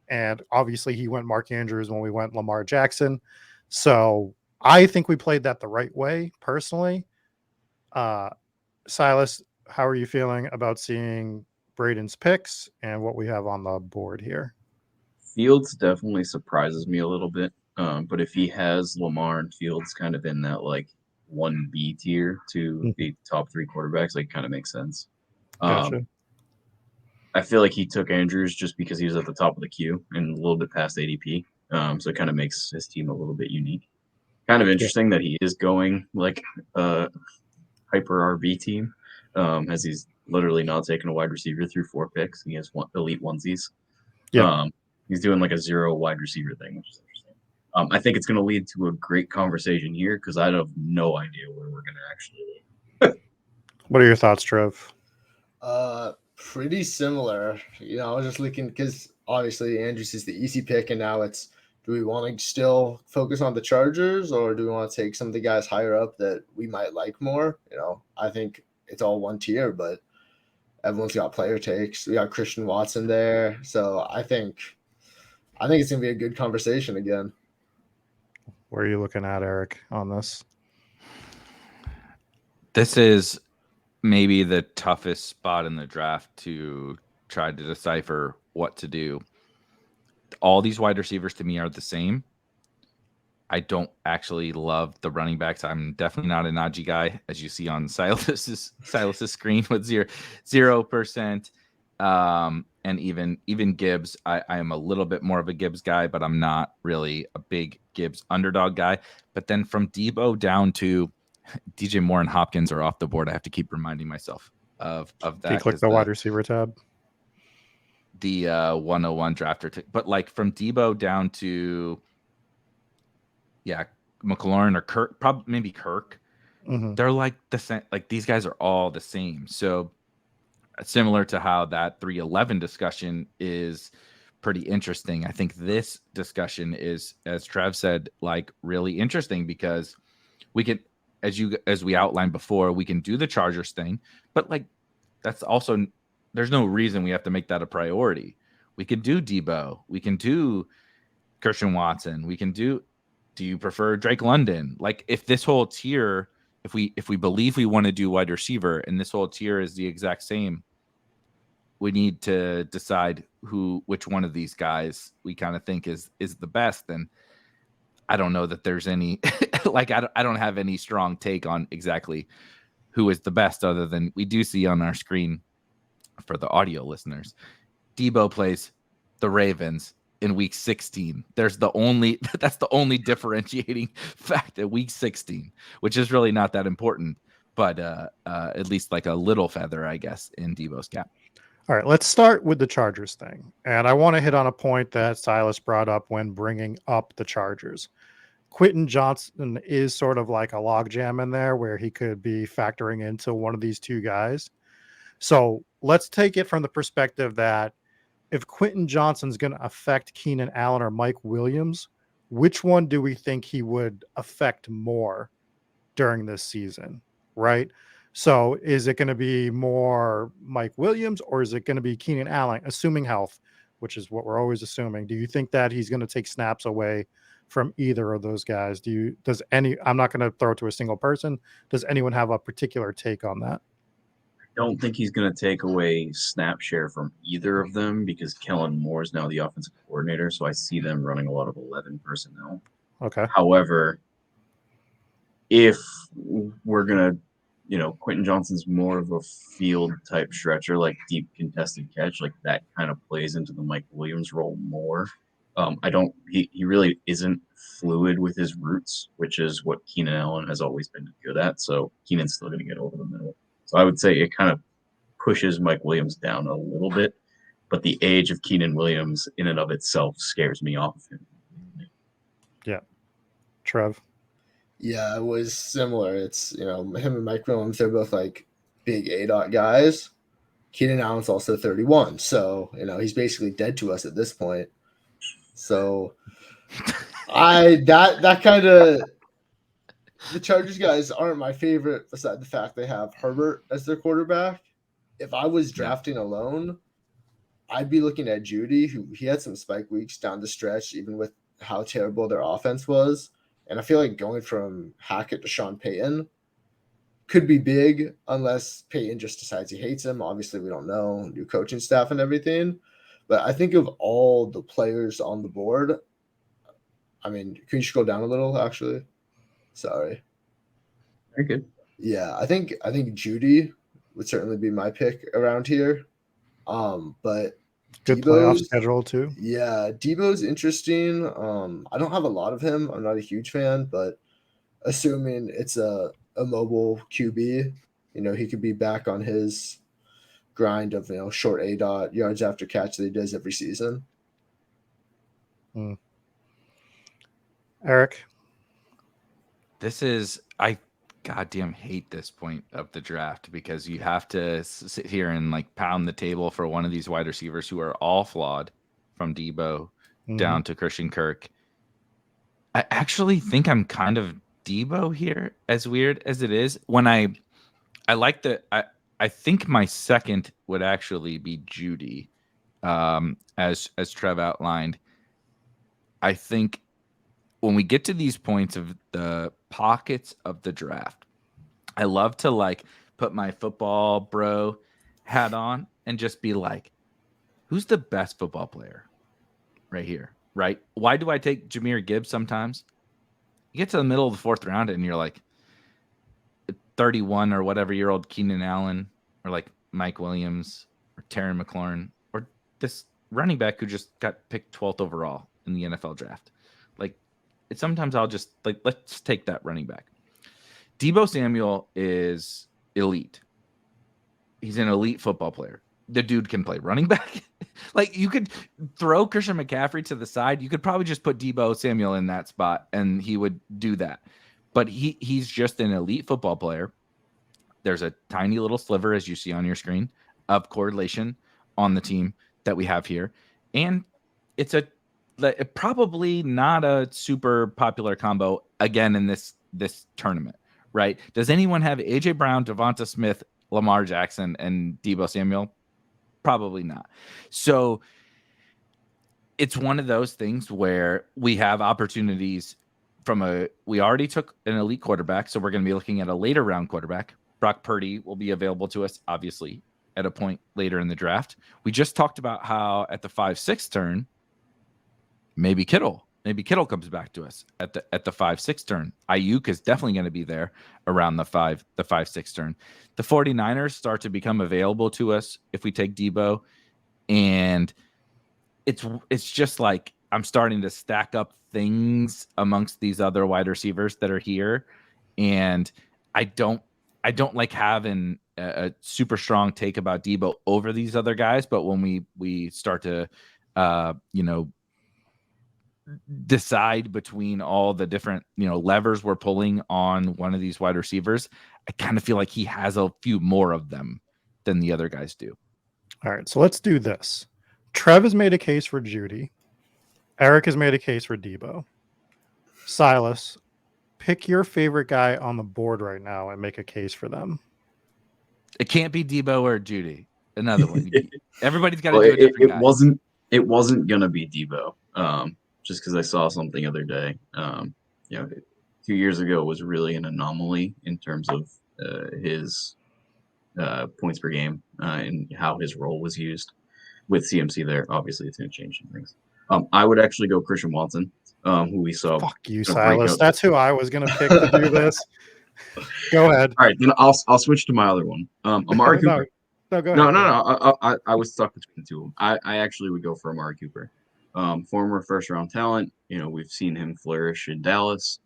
And obviously he went Mark Andrews when we went Lamar Jackson. So I think we played that the right way, personally. Silas, how are you feeling about seeing Braden's picks and what we have on the board here? Fields definitely surprises me a little bit. But if he has Lamar and Fields kind of in that like 1B tier to the top 3 quarterbacks, like kind of makes sense. Gotcha. I feel like he took Andrews just because he was at the top of the queue and a little bit past ADP. So it kind of makes his team a little bit unique. Kind of interesting that he is going like a hyper RB team, as he's literally not taking a wide receiver through 4 picks. He has elite onesies. Yeah. He's doing like a 0 wide receiver thing, which is interesting. I think it's going to lead to a great conversation here because I have no idea where we're going to actually lead. What are your thoughts, Trev? Pretty similar. You know, I was just looking because obviously Andrews is the easy pick, and now it's do we want to still focus on the Chargers or do we want to take some of the guys higher up that we might like more? You know, I think it's all one tier, but everyone's got player takes. We got Christian Watson there, so I think it's gonna be a good conversation again. Where are you looking at, Eric, on this? This is maybe the toughest spot in the draft to try to decipher what to do. All these wide receivers to me are the same. I don't love the running backs. I'm definitely not a Najee guy, as you see on Silas's screen with 0%. And even Gibbs, I am a little bit more of a Gibbs guy, but I'm not really a big Gibbs underdog guy. But then from Debo down to DJ Moore and Hopkins are off the board. I have to keep reminding myself of that. You click the wide receiver tab. The 101 drafter, but like from Debo down to McLaurin or Kirk, probably maybe Kirk. Mm-hmm. They're like the same. Like these guys are all the same. So similar to how that 311 discussion is pretty interesting. I think this discussion is, as Trev said, like really interesting because we can, as we outlined before, we can do the Chargers thing, but like that's also, there's no reason we have to make that a priority. We can do Debo. We can do Christian Watson. We can do you prefer Drake London? Like if this whole tier, if we believe we want to do wide receiver and this whole tier is the exact same, we need to decide which one of these guys we kind of think is the best. And I don't know that there's any, like, I don't have any strong take on exactly who is the best other than we do see on our screen for the audio listeners. Debo plays the Ravens in week 16. That's the only differentiating fact at week 16, which is really not that important, but at least like a little feather, I guess, in Debo's cap. All right, let's start with the Chargers thing. And I want to hit on a point that Silas brought up when bringing up the Chargers. Quentin Johnson is sort of like a logjam in there where he could be factoring into one of these two guys. So let's take it from the perspective that if Quentin Johnston's going to affect Keenan Allen or Mike Williams, which one do we think he would affect more during this season? Right. So is it going to be more Mike Williams or is it going to be Keenan Allen, assuming health, which is what we're always assuming? Do you think that he's going to take snaps away from either of those guys? I'm not going to throw it to a single person. Does anyone have a particular take on that? Don't think he's going to take away snap share from either of them because Kellen Moore is now the offensive coordinator. So I see them running a lot of 11 personnel. Okay. However, if we're going to, Quentin Johnston's more of a field type stretcher, like deep contested catch, like that kind of plays into the Mike Williams role more. He really isn't fluid with his roots, which is what Keenan Allen has always been good at. So Keenan's still going to get over the middle. So I would say it kind of pushes Mike Williams down a little bit, but the age of Keenan Williams in and of itself scares me off of him. Yeah. Trev. Yeah, it was similar. It's, him and Mike Williams, they're both like big A-dot guys. Keenan Allen's also 31. So, he's basically dead to us at this point. So that kind of, the Chargers guys aren't my favorite beside the fact they have Herbert as their quarterback. If I was drafting alone, I'd be looking at Judy, who he had some spike weeks down the stretch, even with how terrible their offense was. And I feel like going from Hackett to Sean Payton could be big unless Payton just decides he hates him. Obviously, we don't know, new coaching staff and everything. But I think of all the players on the board, I mean, can you scroll down a little, actually? Sorry. Very good. Yeah, I think Judy would certainly be my pick around here. But good playoff schedule too. Yeah, Debo's interesting. I don't have a lot of him. I'm not a huge fan, but assuming it's a mobile QB, he could be back on his grind of short A-dot yards after catch that he does every season. Eric, I goddamn hate this point of the draft because you have to sit here and like pound the table for one of these wide receivers who are all flawed, from Debo down to Christian Kirk. I actually think I'm kind of Debo here, as weird as it is. When I like I think my second would actually be Judy, as Trev outlined. I think when we get to these points of the pockets of the draft, I love to like put my football bro hat on and just be like, who's the best football player right here? Right? Why do I take Jahmyr Gibbs sometimes? You get to the middle of the fourth round and you're like 31 or whatever year old Keenan Allen or like Mike Williams or Terry McLaurin or this running back who just got picked 12th overall in the NFL draft. Like, sometimes I'll just like, let's take that running back. Debo Samuel is elite. He's an elite football player. The dude can play running back. Like, you could throw Christian McCaffrey to the side. You could probably just put Debo Samuel in that spot and he would do that. But he's just an elite football player. There's a tiny little sliver, as you see on your screen, of correlation on the team that we have here. And it's probably not a super popular combo again in this tournament, right? Does anyone have AJ Brown, Devonta Smith, Lamar Jackson, and Debo Samuel? Probably not. So it's one of those things where we have opportunities we already took an elite quarterback, so we're going to be looking at a later round quarterback. Brock Purdy will be available to us, obviously, at a point later in the draft. We just talked about how at the 5-6 turn, maybe Kittle comes back to us at the 5-6 turn. Ayuk is definitely going to be there around the 5-6 turn. The 49ers start to become available to us if we take Debo, and it's just like I'm starting to stack up things amongst these other wide receivers that are here, and I don't like having a super strong take about Debo over these other guys. But when we start to decide between all the different levers we're pulling on one of these wide receivers, I kind of feel like he has a few more of them than the other guys do. All right, so let's do this. Trev has made a case for Judy. Eric has made a case for Debo. Silas, pick your favorite guy on the board right now and make a case for them. It can't be Debo or Judy. Another one. Everybody's got to Well, do a different guy. it wasn't gonna be Debo. Just because I saw something the other day. 2 years ago was really an anomaly in terms of his points per game and how his role was used with CMC there. Obviously, it's going to change some things. I would actually go Christian Watson, who we saw. Fuck you, Silas. That's who I was going to pick to do this. Go ahead. All right, then I'll switch to my other one. Amari Cooper. No, go ahead. No. I was stuck between the two of them. I actually would go for Amari Cooper. Former first-round talent. We've seen him flourish in Dallas.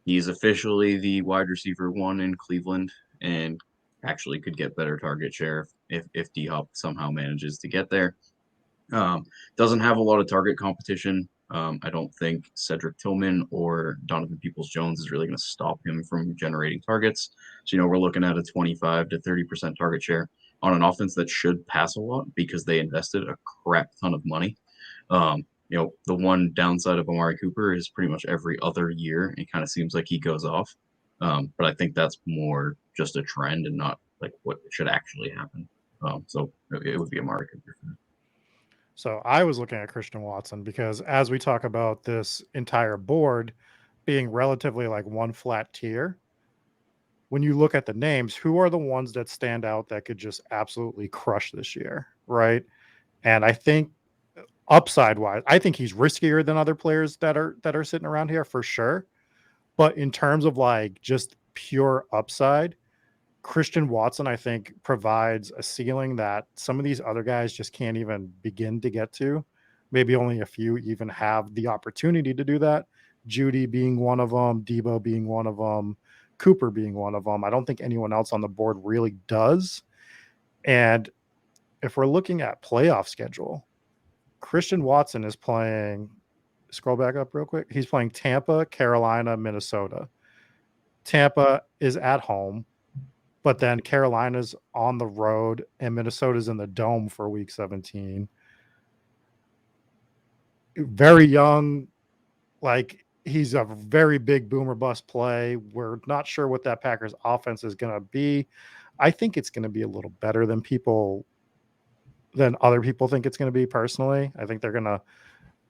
He's officially the wide receiver 1 in Cleveland and actually could get better target share if D-Hop somehow manages to get there. Doesn't have a lot of target competition. I don't think Cedric Tillman or Donovan Peoples-Jones is really going to stop him from generating targets. So, we're looking at a 25 to 30% target share on an offense that should pass a lot because they invested a crap ton of money. The one downside of Amari Cooper is pretty much every other year it kind of seems like he goes off. But I think that's more just a trend and not like what should actually happen. So it would be Amari Cooper. So I was looking at Christian Watson because as we talk about this entire board being relatively like one flat tier, when you look at the names, who are the ones that stand out that could just absolutely crush this year, right? And I think upside wise, I think he's riskier than other players that are sitting around here for sure. But in terms of like just pure upside, Christian Watson, I think, provides a ceiling that some of these other guys just can't even begin to get to. Maybe only a few even have the opportunity to do that. Judy being one of them, Debo being one of them, Cooper being one of them. I don't think anyone else on the board really does. And if we're looking at playoff schedule, Christian Watson is playing, scroll back up real quick. He's playing Tampa, Carolina, Minnesota. Tampa is at home, but then Carolina's on the road and Minnesota's in the dome for week 17. Very young, like he's a very big boomer bust play. We're not sure what that Packers offense is going to be. I think it's going to be a little better than other people think it's going to be personally. I think they're going to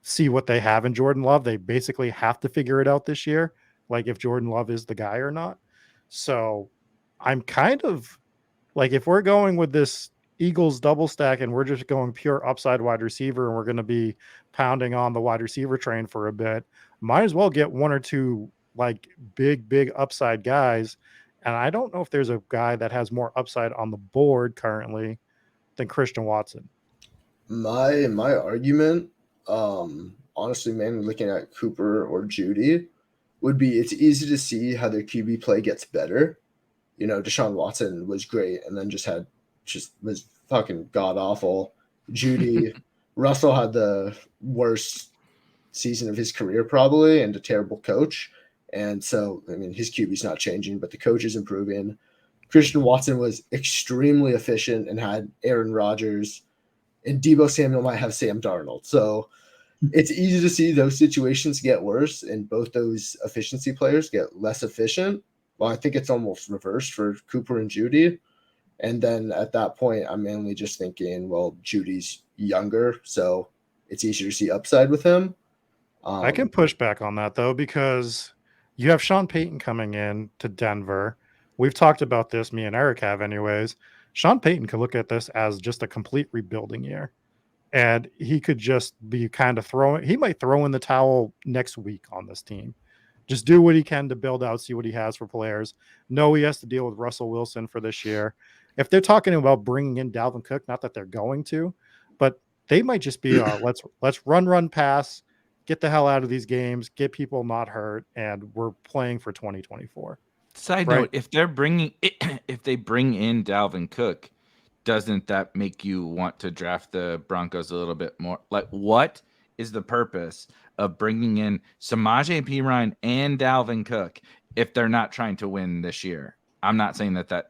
see what they have in Jordan Love. They basically have to figure it out this year, like if Jordan Love is the guy or not. So I'm kind of like, if we're going with this Eagles double stack and we're just going pure upside wide receiver and we're going to be pounding on the wide receiver train for a bit, might as well get one or two like big upside guys. And I don't know if there's a guy that has more upside on the board currently than Christian Watson. My argument, honestly, mainly looking at Cooper or Judy, would be it's easy to see how their QB play gets better. Deshaun Watson was great and then was fucking god awful. Judy, Russell had the worst season of his career probably and a terrible coach. And so, his QB's not changing, but the coach is improving. Christian Watson was extremely efficient and had Aaron Rodgers, and Debo Samuel might have Sam Darnold. So it's easy to see those situations get worse and both those efficiency players get less efficient. Well, I think it's almost reversed for Cooper and Judy. And then at that point, I'm mainly just thinking, well, Judy's younger, so it's easier to see upside with him. I can push back on that, though, because you have Sean Payton coming in to Denver. We've talked about this, me and Eric have anyways. Sean Payton could look at this as just a complete rebuilding year. And he could just be kind of he might throw in the towel next week on this team. Just do what he can to build out, see what he has for players. No, he has to deal with Russell Wilson for this year. If they're talking about bringing in Dalvin Cook, not that they're going to, but they might just be let's run pass, get the hell out of these games, get people not hurt, and we're playing for 2024. Side note: if they bring in Dalvin Cook, doesn't that make you want to draft the Broncos a little bit more? Like, what is the purpose of bringing in Samaje Perine and Dalvin Cook if they're not trying to win this year? I'm not saying that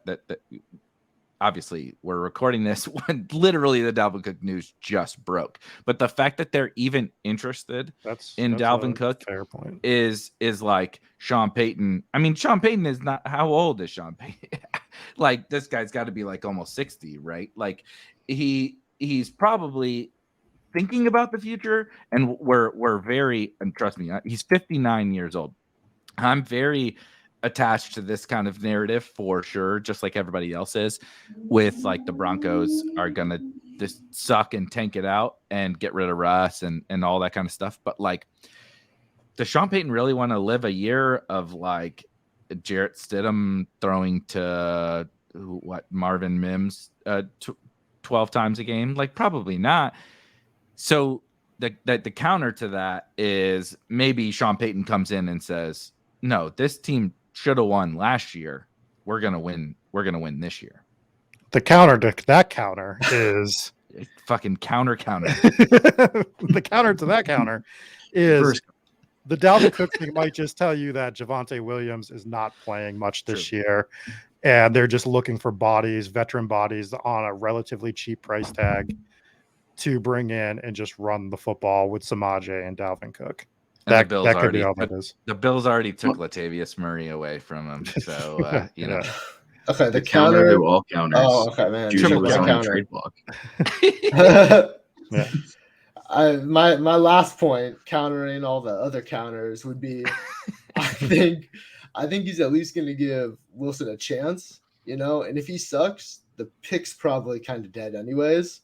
obviously we're recording this when literally the Dalvin Cook news just broke. But the fact that they're even interested That's in that's Dalvin a Cook fair point. is like Sean Payton. I mean, Sean Payton is not, how old is Sean Payton? Like, this guy's got to be like almost 60, right? Like he's probably thinking about the future, and we're very, and trust me, he's 59 years old. I'm very attached to this kind of narrative for sure, just like everybody else is, with like the Broncos are gonna just suck and tank it out and get rid of Russ and all that kind of stuff. But like, does Sean Payton really want to live a year of like Jarrett Stidham throwing to Marvin Mims 12 times a game? Like, probably not. So the counter to that is maybe Sean Payton comes in and says, no, this team should have won last year. We're gonna win this year. The counter to that counter is Fucking counter. the counter to that counter is the Dalvin Cook thing might just tell you that Javonte Williams is not playing much this year, and they're just looking for bodies, veteran bodies on a relatively cheap price tag to bring in and just run the football with Samaje and Dalvin Cook. That could be all that is. The Bills already took Latavius Murray away from him, so you know. Okay, the counter counter. to all counters. Oh, okay, man. Judy was on the Counter. trade block. Yeah. My last point, countering all the other counters, would be, I think he's at least going to give Wilson a chance, you know. And if he sucks, the pick's probably kind of dead anyways.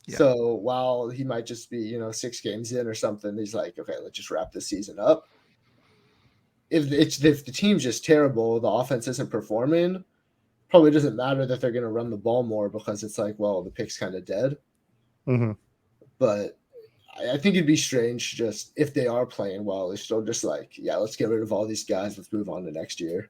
Yeah. So while he might just be, 6 games in or something, he's like, okay, let's just wrap this season up. If the team's just terrible, the offense isn't performing, probably doesn't matter that they're going to run the ball more because it's like, well, the pick's kind of dead. Mm-hmm. But I think it'd be strange just if they are playing well, they're still just like, yeah, let's get rid of all these guys. Let's move on to next year.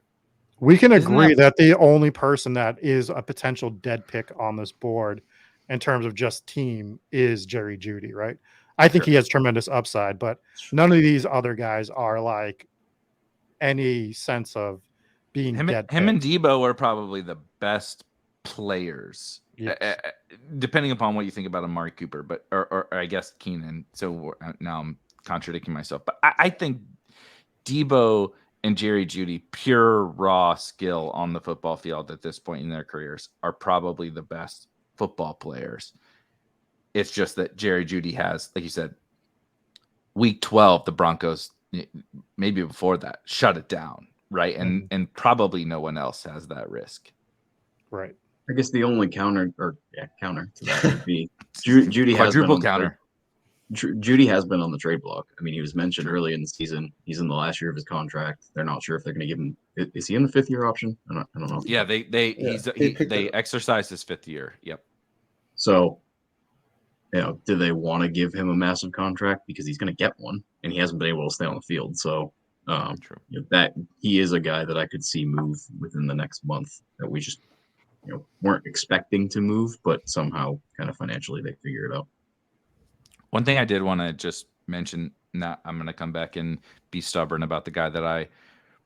We can agree that the only person that is a potential dead pick on this board in terms of just team is Jerry Jeudy, right? I think he has tremendous upside, but none of these other guys are like any sense of being dead. Him and Debo are probably the best players, depending upon what you think about Amari Cooper, but or I guess Keenan. So now I'm contradicting myself, but I think Debo and Jerry Jeudy, pure raw skill on the football field at this point in their careers, are probably the best football players. It's just that Jerry Jeudy has, like you said, week 12, the Broncos, maybe before that, shut it down, right? And probably no one else has that risk. Right. I guess the only counter to that would be Jeudy has been quadruple counter. Jeudy has been on the trade block. I mean, he was mentioned early in the season. He's in the last year of his contract. They're not sure if they're going to give him. Is he in the 5th year option? I don't know. Yeah, they exercised his 5th year. Yep. So, do they want to give him a massive contract because he's going to get one, and he hasn't been able to stay on the field? So, that he is a guy that I could see move within the next month that we just weren't expecting to move, but somehow kind of financially they figure it out. One thing I did want to just mention, I'm going to come back and be stubborn about the guy that I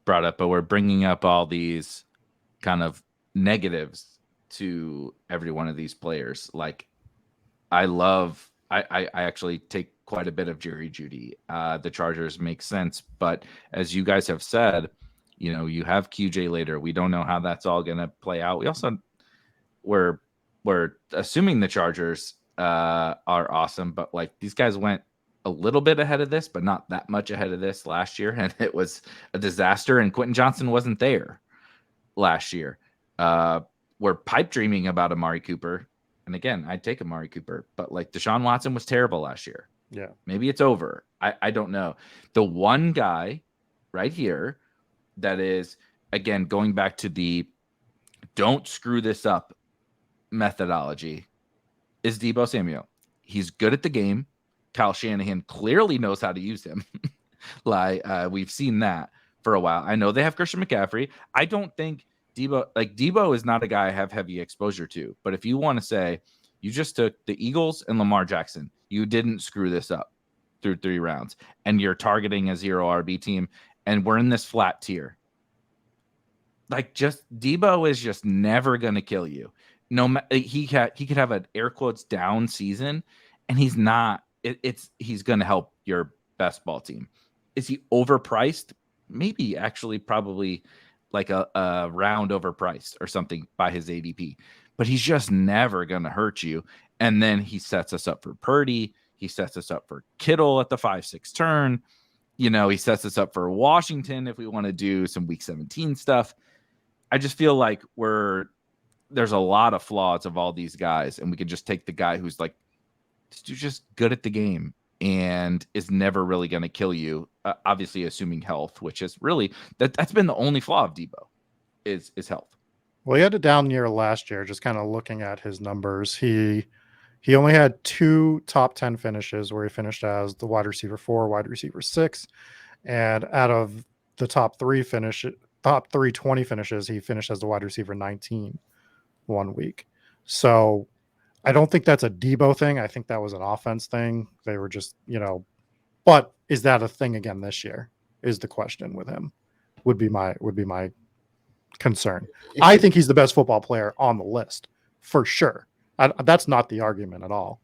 brought up, but we're bringing up all these kind of negatives to every one of these players. Like, I actually take quite a bit of Jerry Jeudy. The Chargers make sense, but as you guys have said, you have QJ later. We don't know how that's all going to play out. We also, we're assuming the Chargers are awesome, but like, these guys went a little bit ahead of this, but not that much ahead of this last year, and it was a disaster, and Quentin Johnson wasn't there last year. We're pipe dreaming about Amari Cooper, and again, I'd take Amari Cooper, but like, Deshaun Watson was terrible last year. Yeah, maybe it's over. I don't know. The one guy right here that is, again, going back to the don't screw this up methodology, is Deebo Samuel. He's good at the game. Kyle Shanahan clearly knows how to use him. We've seen that for a while. I know they have Christian McCaffrey. I don't think Deebo is not a guy I have heavy exposure to. But if you want to say you just took the Eagles and Lamar Jackson, you didn't screw this up through 3 rounds, and you're targeting a 0 RB team, and we're in this flat tier. Like, just Deebo is just never going to kill you. he could have an air quotes down season, and he's not. He's going to help your best ball team. Is he overpriced? Maybe actually, probably like a round overpriced or something by his ADP, but he's just never going to hurt you. And then he sets us up for Purdy. He sets us up for Kittle at the 5-6 turn. He sets us up for Washington if we want to do some week 17 stuff. I just feel like there's a lot of flaws of all these guys, and we could just take the guy who's like just good at the game and is never really going to kill you. Obviously, assuming health, which is really that's been the only flaw of Debo is health. Well, he had a down year last year. Just kind of looking at his numbers, he only had 2 top 10 finishes where he finished as the wide receiver 4, wide receiver 6, and out of the top 320 finishes, he finished as the wide receiver 19 one week. So I don't think that's a Debo thing. I think that was an offense thing. They were just, but is that a thing again this year is the question with him would be my concern. I think he's the best football player on the list for sure. That's not the argument at all.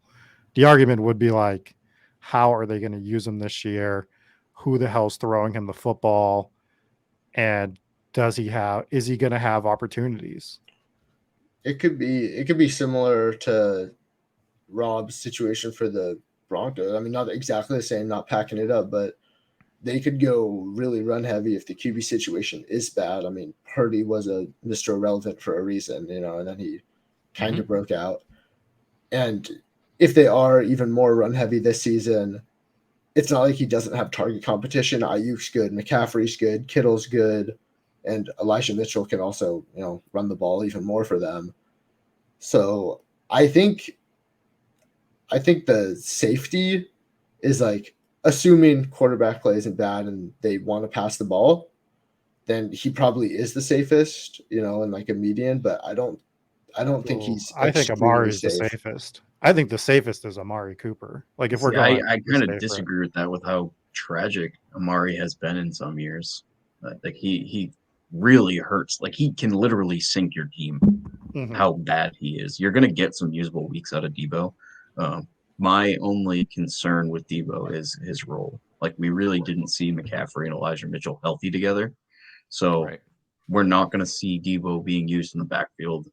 The argument would be like, how are they going to use him this year? Who the hell's throwing him the football? And is he going to have opportunities? It could be similar to Rob's situation for the Broncos. I mean, not exactly the same, not packing it up, but they could go really run heavy if the QB situation is bad. I mean, Purdy was a Mr. Irrelevant for a reason, and then he kind of broke out. And if they are even more run heavy this season, it's not like he doesn't have target competition. Ayuk's good, McCaffrey's good, Kittle's good, and Elijah Mitchell can also, run the ball even more for them. So I think the safety is like, assuming quarterback play isn't bad and they want to pass the ball, then he probably is the safest, in like a median. But I don't think he's. I think Amari is the safest. I think the safest is Amari Cooper. Like if we're going, I kind of disagree with that. With how tragic Amari has been in some years, like he really hurts. Like he can literally sink your team. Mm-hmm. How bad he is. You're gonna get some usable weeks out of Debo. My only concern with Debo is his role. Like we really didn't see McCaffrey and Elijah Mitchell healthy together. So we're not going to see Debo being used in the backfield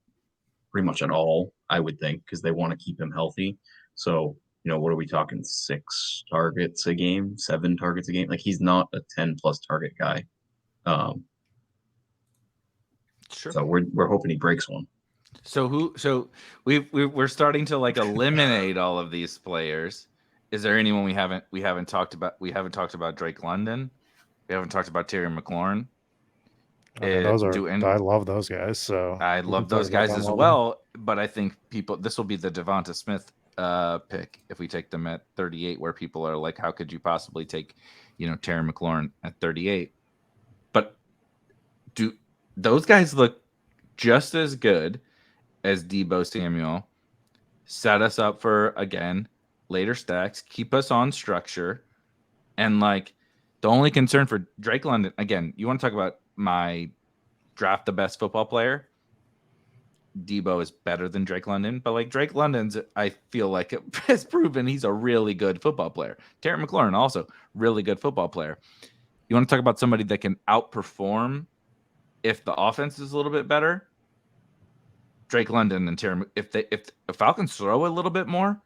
pretty much at all, I would think, because they want to keep him healthy. So, what are we talking? 6 targets a game, 7 targets a game? Like he's not a 10+ target guy. Sure. So we're hoping he breaks one. So we're starting to like eliminate all of these players. Is there anyone we haven't talked about? We haven't talked about Drake London. We haven't talked about Terry McLaurin. I love those guys. So I love those guys as well. But I think this will be the Devonta Smith pick if we take them at 38, where people are like, how could you possibly take, Terry McLaurin at 38? But do those guys look just as good as Debo Samuel? Set us up for, again, later stacks, keep us on structure. And like the only concern for Drake London, again, you want to talk about my draft the best football player? Debo is better than Drake London, but like Drake London's, I feel like it has proven he's a really good football player. Terry McLaurin also really good football player. You want to talk about somebody that can outperform if the offense is a little bit better? Drake London and Terry. If Falcons throw a little bit more,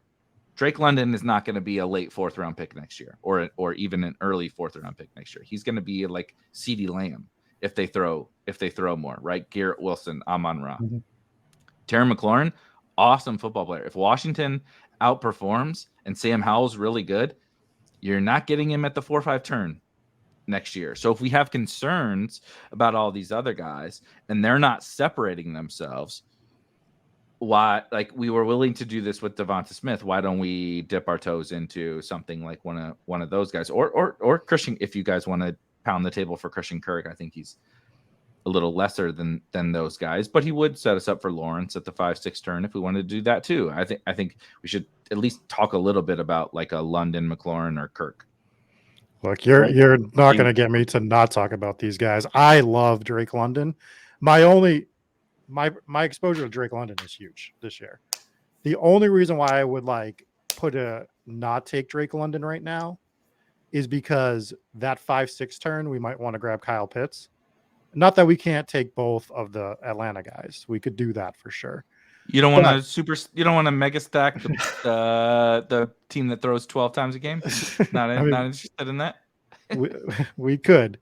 Drake London is not going to be a late 4th round pick next year, or even an early 4th round pick next year. He's going to be like CeeDee Lamb if they throw more, right? Garrett Wilson, Amon-Ra. Mm-hmm. Terry McLaurin, awesome football player. If Washington outperforms and Sam Howell's really good, you're not getting him at the 4-5 turn next year. So if we have concerns about all these other guys and they're not separating themselves, why, like we were willing to do this with Devonta Smith, why don't we dip our toes into something like one of those guys, or Christian? If you guys want to pound the table for Christian Kirk, I think he's a little lesser than those guys, but he would set us up for Lawrence at the 5-6 turn if we wanted to do that too. I think we should at least talk a little bit about like a London, McLaurin, or Kirk. Look, you're not going to get me to not talk about these guys. I love Drake London. My only my exposure to Drake London is huge this year. The only reason why I would like not take Drake London right now is because that 5-6 turn we might want to grab Kyle Pitts. Not that we can't take both of the Atlanta guys. We could do that for sure. You don't want you don't want to mega stack the team that throws 12 times a game? Not interested in that? we could.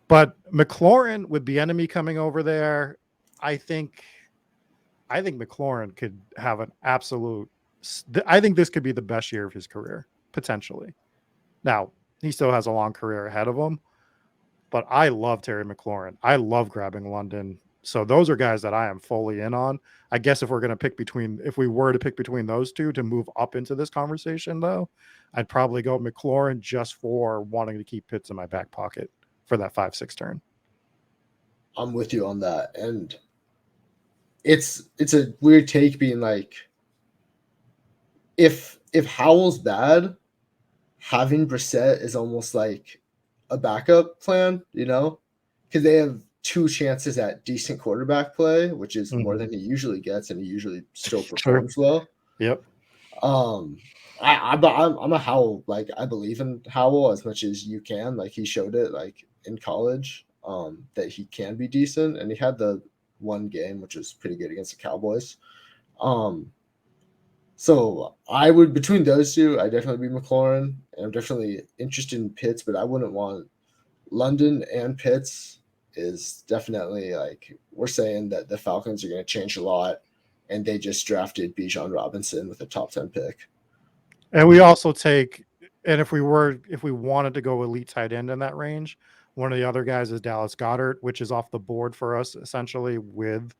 But McLaurin with the enemy coming over there, I think McLaurin could have an absolute. I think this could be the best year of his career, potentially. Now, he still has a long career ahead of him, but I love Terry McLaurin. I love grabbing London. So those are guys that I am fully in on. I guess if we were to pick between those two to move up into this conversation, though, I'd probably go McLaurin just for wanting to keep Pitts in my back pocket for that 5-6 turn. I'm with you on that. And it's a weird take being like, if Howell's bad, having Brissett is almost like a backup plan, because they have 2 chances at decent quarterback play, which is more than he usually gets, and he usually still performs well. Yep. I'm a Howell. Like, I believe in Howell as much as you can. Like, he showed it like in college that he can be decent, and he had the one game which was pretty good against the Cowboys. So I would, between those two, I'd definitely be McLaurin, and I'm definitely interested in Pitts, but I wouldn't want London and Pitts. Is definitely like, we're saying that the Falcons are going to change a lot, and they just drafted Bijan Robinson with a top 10 pick. And we also take, and if we wanted to go elite tight end in that range, one of the other guys is Dallas Goedert, which is off the board for us essentially with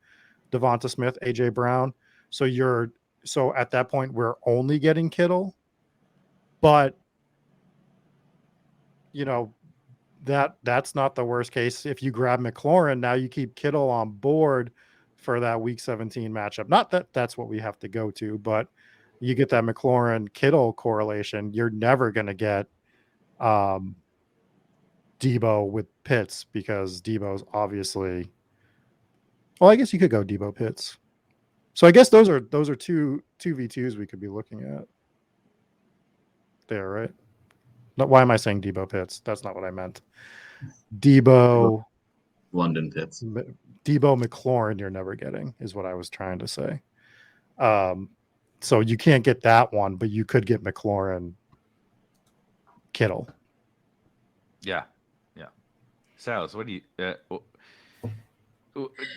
Devonta Smith, AJ Brown. So at that point we're only getting Kittle, but that's not the worst case. If you grab McLaurin, now you keep Kittle on board for that week 17 matchup. Not that that's what we have to go to, but you get that McLaurin Kittle correlation. You're never going to get Debo with Pitts, because Debo's obviously, well, I guess you could go Debo Pitts. So I guess those are 2 V2s we could be looking at there, right? Why am I saying Debo Pitts? That's not what I meant. Debo London Pitts. Debo McLaurin you're never getting is what I was trying to say. So you can't get that one, but you could get McLaurin Kittle. Yeah. Sals, what do you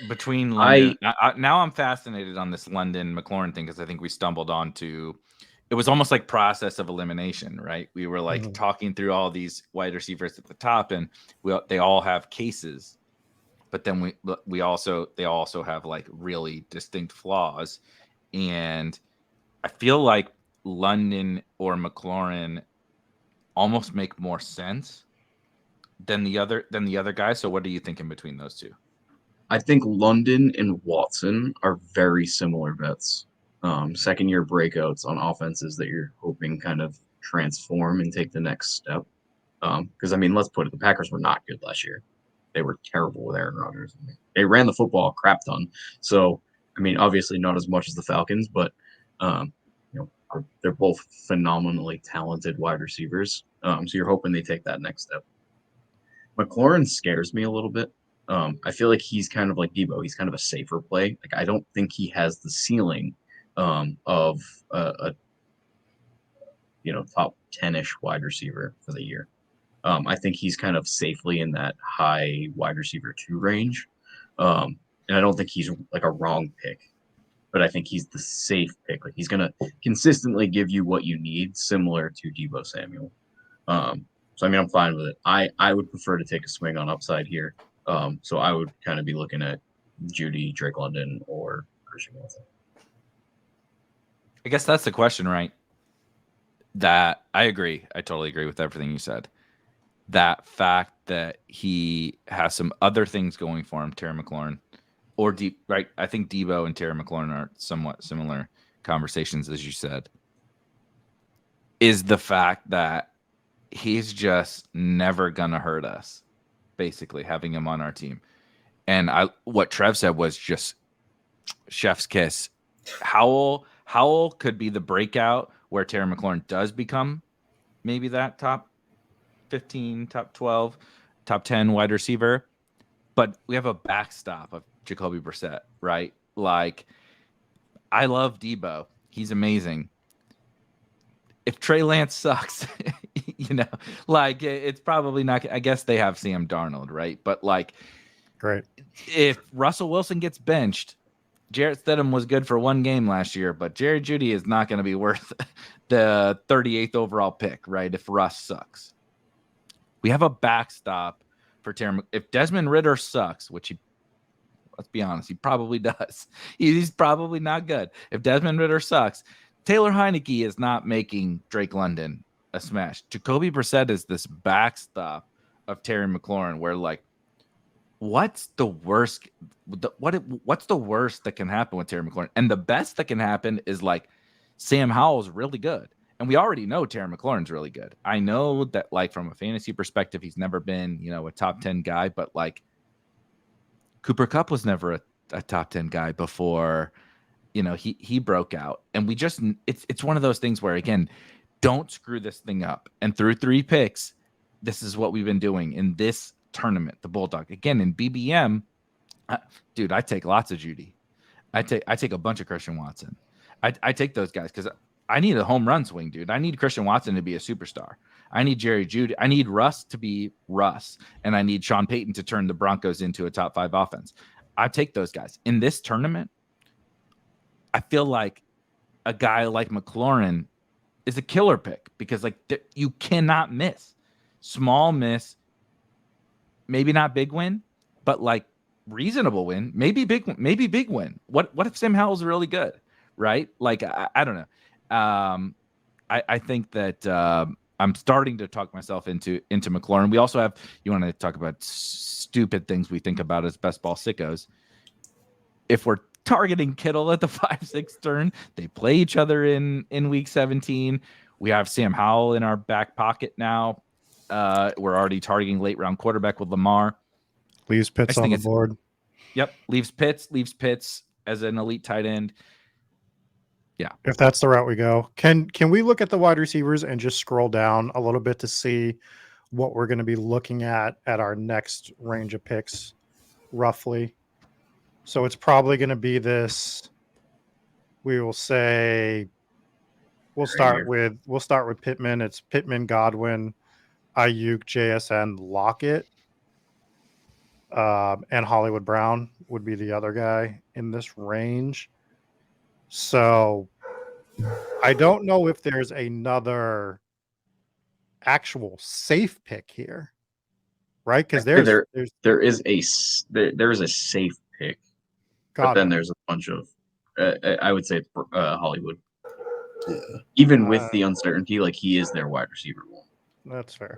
between London? Now I'm fascinated on this London McLaurin thing, because I think we stumbled onto, it was almost like process of elimination, right? We were like talking through all these wide receivers at the top, and they all have cases, but then they also have like really distinct flaws. And I feel like London or McLaurin almost make more sense than the other guys. So what do you think in between those two? I think London and Watson are very similar bets. Second-year breakouts on offenses that you're hoping kind of transform and take the next step. Because, let's put it, the Packers were not good last year. They were terrible with Aaron Rodgers. They ran the football a crap ton. So, obviously not as much as the Falcons, but, they're both phenomenally talented wide receivers. So you're hoping they take that next step. McLaurin scares me a little bit. I feel like he's kind of like Debo. He's kind of a safer play. Like, I don't think he has the ceiling of a top 10-ish wide receiver for the year. I think he's kind of safely in that high wide receiver 2 range. And I don't think he's like a wrong pick, but I think he's the safe pick. Like, he's going to consistently give you what you need, similar to Deebo Samuel. So, I'm fine with it. I would prefer to take a swing on upside here. So I would kind of be looking at Judy, Drake London, or Christian Wilson. I guess that's the question, right? That I agree. I totally agree with everything you said. That fact that he has some other things going for him, Terry McLaurin, or right? I think Debo and Terry McLaurin are somewhat similar conversations, as you said. Is the fact that he's just never gonna hurt us, basically having him on our team. And what Trev said was just chef's kiss. Howell could be the breakout where Terry McLaurin does become maybe that top 15, top 12, top 10 wide receiver. But we have a backstop of Jacoby Brissett, right? Like, I love Debo. He's amazing. If Trey Lance sucks, like it's probably not. I guess they have Sam Darnold, right? But like, Great. If Russell Wilson gets benched, Jarrett Stidham was good for one game last year, but Jerry Jeudy is not going to be worth the 38th overall pick, right? If Russ sucks, we have a backstop for Terry. If Desmond Ridder sucks, which let's be honest, he probably does. He's probably not good. If Desmond Ridder sucks, Taylor Heineke is not making Drake London a smash. Jacoby Brissett is this backstop of Terry McLaurin, where like, what's the worst? What's the worst that can happen with Terry McLaurin? And the best that can happen is like Sam Howell's really good, and we already know Terry McLaurin's really good. I know that like from a fantasy perspective, he's never been a top 10 guy, but like Cooper Kupp was never a top 10 guy before. He broke out, and we just it's one of those things where, again, don't screw this thing up. And through 3 picks, this is what we've been doing in this tournament, the Bulldog. Again, in BBM, dude, I take lots of Jeudy. I take a bunch of Christian Watson. I take those guys because I need a home run swing, dude. I need Christian Watson to be a superstar. I need Jerry Jeudy. I need Russ to be Russ, and I need Sean Payton to turn the Broncos into a top 5 offense. I take those guys in this tournament. I feel like a guy like McLaurin is a killer pick because like you cannot miss. Small miss, maybe not big win, but like reasonable win, maybe big win. What if Sam Howell's really good, right? Like I don't know. I think that I'm starting to talk myself into McLaurin. We also have, you want to talk about stupid things we think about as best ball sickos. If we're targeting Kittle at the 5-6 turn, they play each other in week 17. We have Sam Howell in our back pocket now. We're already targeting late round quarterback with Lamar. Leaves Pitts on the board. Yep. Leaves Pitts as an elite tight end. Yeah. If that's the route we go. Can we look at the wide receivers and just scroll down a little bit to see what we're going to be looking at our next range of picks roughly? So it's probably going to be this. We will say we'll start with Pittman. It's Pittman, Godwin, Ayuk, JSN, Lockett, and Hollywood Brown would be the other guy in this range. So I don't know if there's another actual safe pick here, right? Because there is a safe pick, but then there's a bunch of I would say it's Hollywood. Yeah. Even with the uncertainty, like he is their wide receiver one. That's fair.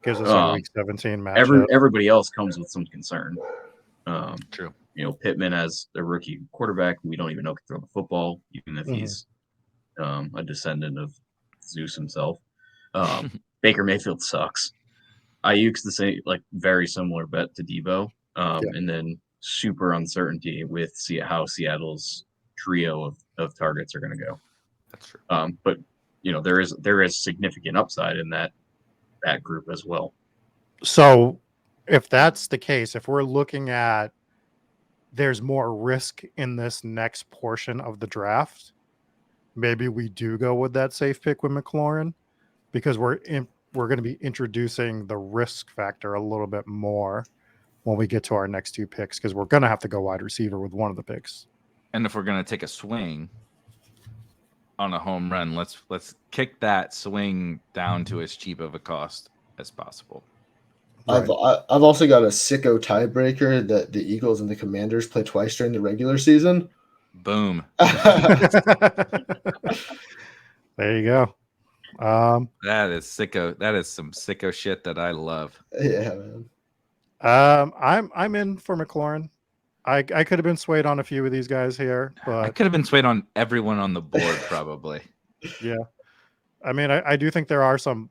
Gives us a week 17 matchup. Everybody else comes with some concern. True. Pittman as a rookie quarterback, we don't even know can throw the football, even if he's a descendant of Zeus himself. Baker Mayfield sucks. Ayuk's the same, like very similar bet to Debo. And then super uncertainty with how Seattle's trio of targets are going to go. That's true. But there is significant upside in that group as well. So if that's the case, if we're looking at there's more risk in this next portion of the draft, maybe we do go with that safe pick with McLaurin because we're going to be introducing the risk factor a little bit more when we get to our next 2 picks because we're going to have to go wide receiver with one of the picks. And if we're going to take a swing on a home run, let's kick that swing down to as cheap of a cost as possible. Right. I've also got a sicko tiebreaker that the Eagles and the Commanders play twice during the regular season. Boom. There you go. That is sicko. That is some sicko shit that I love. Yeah, man. I'm in for McLaurin. I could have been swayed on a few of these guys here, but I could have been swayed on everyone on the board probably. Yeah. I mean, I do think there are some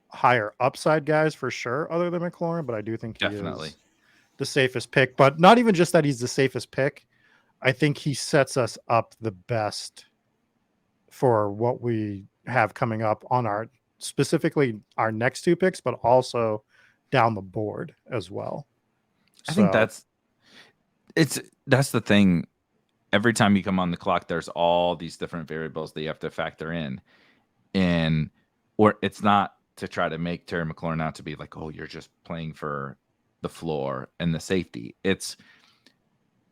higher upside guys for sure other than McLaurin, but I do think he is the safest pick. But not even just that he's the safest pick. I think he sets us up the best for what we have coming up on our specifically our next two picks, but also down the board as well. I think So, that's the thing. Every time you come on the clock, there's all these different variables that you have to factor in. And or it's not to try to make Terry McLaurin out to be like, oh, you're just playing for the floor and the safety. It's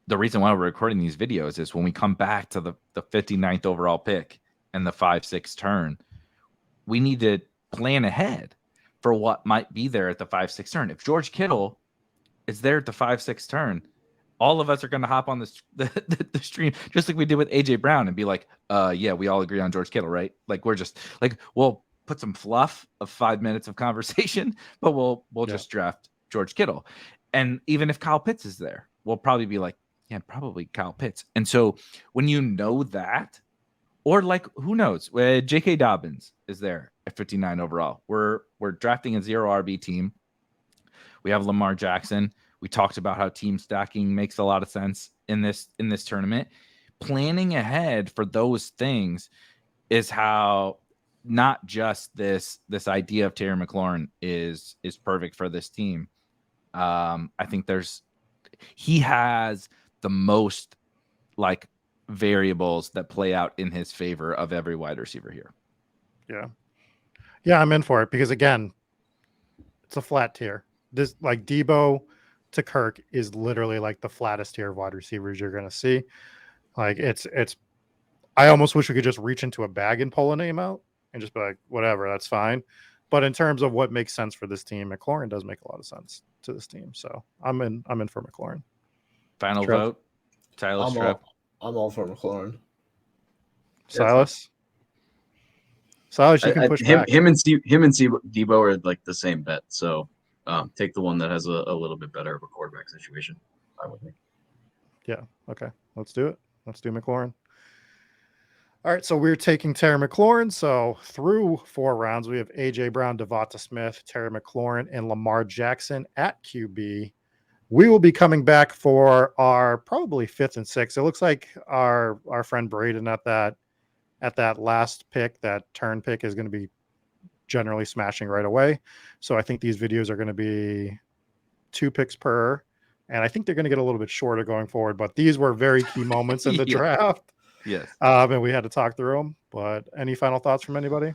the reason why we're recording these videos is when we come back to the 59th overall pick and the 5-6 turn, we need to plan ahead for what might be there at the 5-6 turn. If George Kittle is there at the 5-6 turn, all of us are going to hop on the stream just like we did with AJ Brown and be like, yeah, we all agree on George Kittle, right? Like we're just like, we'll put some fluff of 5 minutes of conversation, but we'll just draft George Kittle. And even if Kyle Pitts is there, we'll probably be like, yeah, probably Kyle Pitts. And so when you know that, or like, who knows, J.K. Dobbins is there at 59 overall. We're drafting a 0 RB team. We have Lamar Jackson. We talked about how team stacking makes a lot of sense in this tournament. Planning ahead for those things is how not just this idea of Terry McLaurin is perfect for this team. I think he has the most like variables that play out in his favor of every wide receiver here. Yeah, I'm in for it because again, it's a flat tier. This like Debo to Kirk is literally like the flattest tier of wide receivers you're going to see. Like it's I almost wish we could just reach into a bag and pull a name out and just be like, whatever, that's fine. But in terms of what makes sense for this team, McLaurin does make a lot of sense to this team. So I'm in for McLaurin. Final Trev? vote, Tyler Trev. I'm all for McLaurin. Silas, you can push back. Him and Debo are like the same bet. So take the one that has a little bit better of a quarterback situation. I would think. Yeah. Okay. Let's do it. Let's do McLaurin. All right. So we're taking Terry McLaurin. So through 4 rounds, we have AJ Brown, Devonta Smith, Terry McLaurin, and Lamar Jackson at QB. We will be coming back for our probably 5th and 6th. It looks like our friend Braden at that last pick, that turn pick, is going to be generally smashing right away. So I think these videos are going to be 2 picks per, and I think they're going to get a little bit shorter going forward. But these were very key moments in the draft. Yes. And we had to talk through them. But any final thoughts from anybody?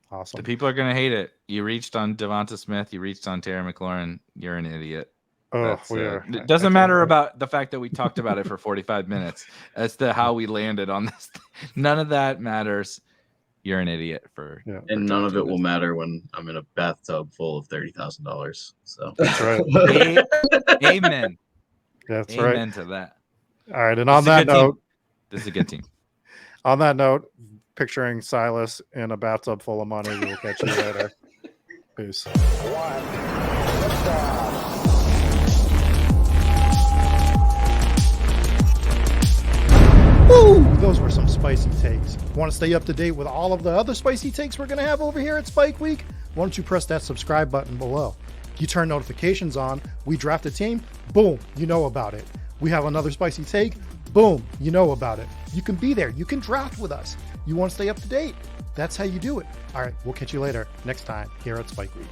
Awesome. The people are going to hate it. You reached on Devonta Smith. You reached on Terry McLaurin. You're an idiot. Oh, it doesn't matter about the fact that we talked about it for 45 minutes as to how we landed on this. None of that matters. You're an idiot and none of it will matter when I'm in a bathtub full of $30,000. So that's right. Amen. That's Amen right. to that. All right. And on that note, this is a good team. On that note, picturing Silas in a bathtub full of money. We'll catch you later. Peace. Woo! Those were some spicy takes. Want to stay up to date with all of the other spicy takes we're going to have over here at Spike Week? Why don't you press that subscribe button below? You turn notifications on. We draft a team. Boom. You know about it. We have another spicy take. Boom. You know about it. You can be there. You can draft with us. You want to stay up to date? That's how you do it. All right. We'll catch you later next time here at Spike Week.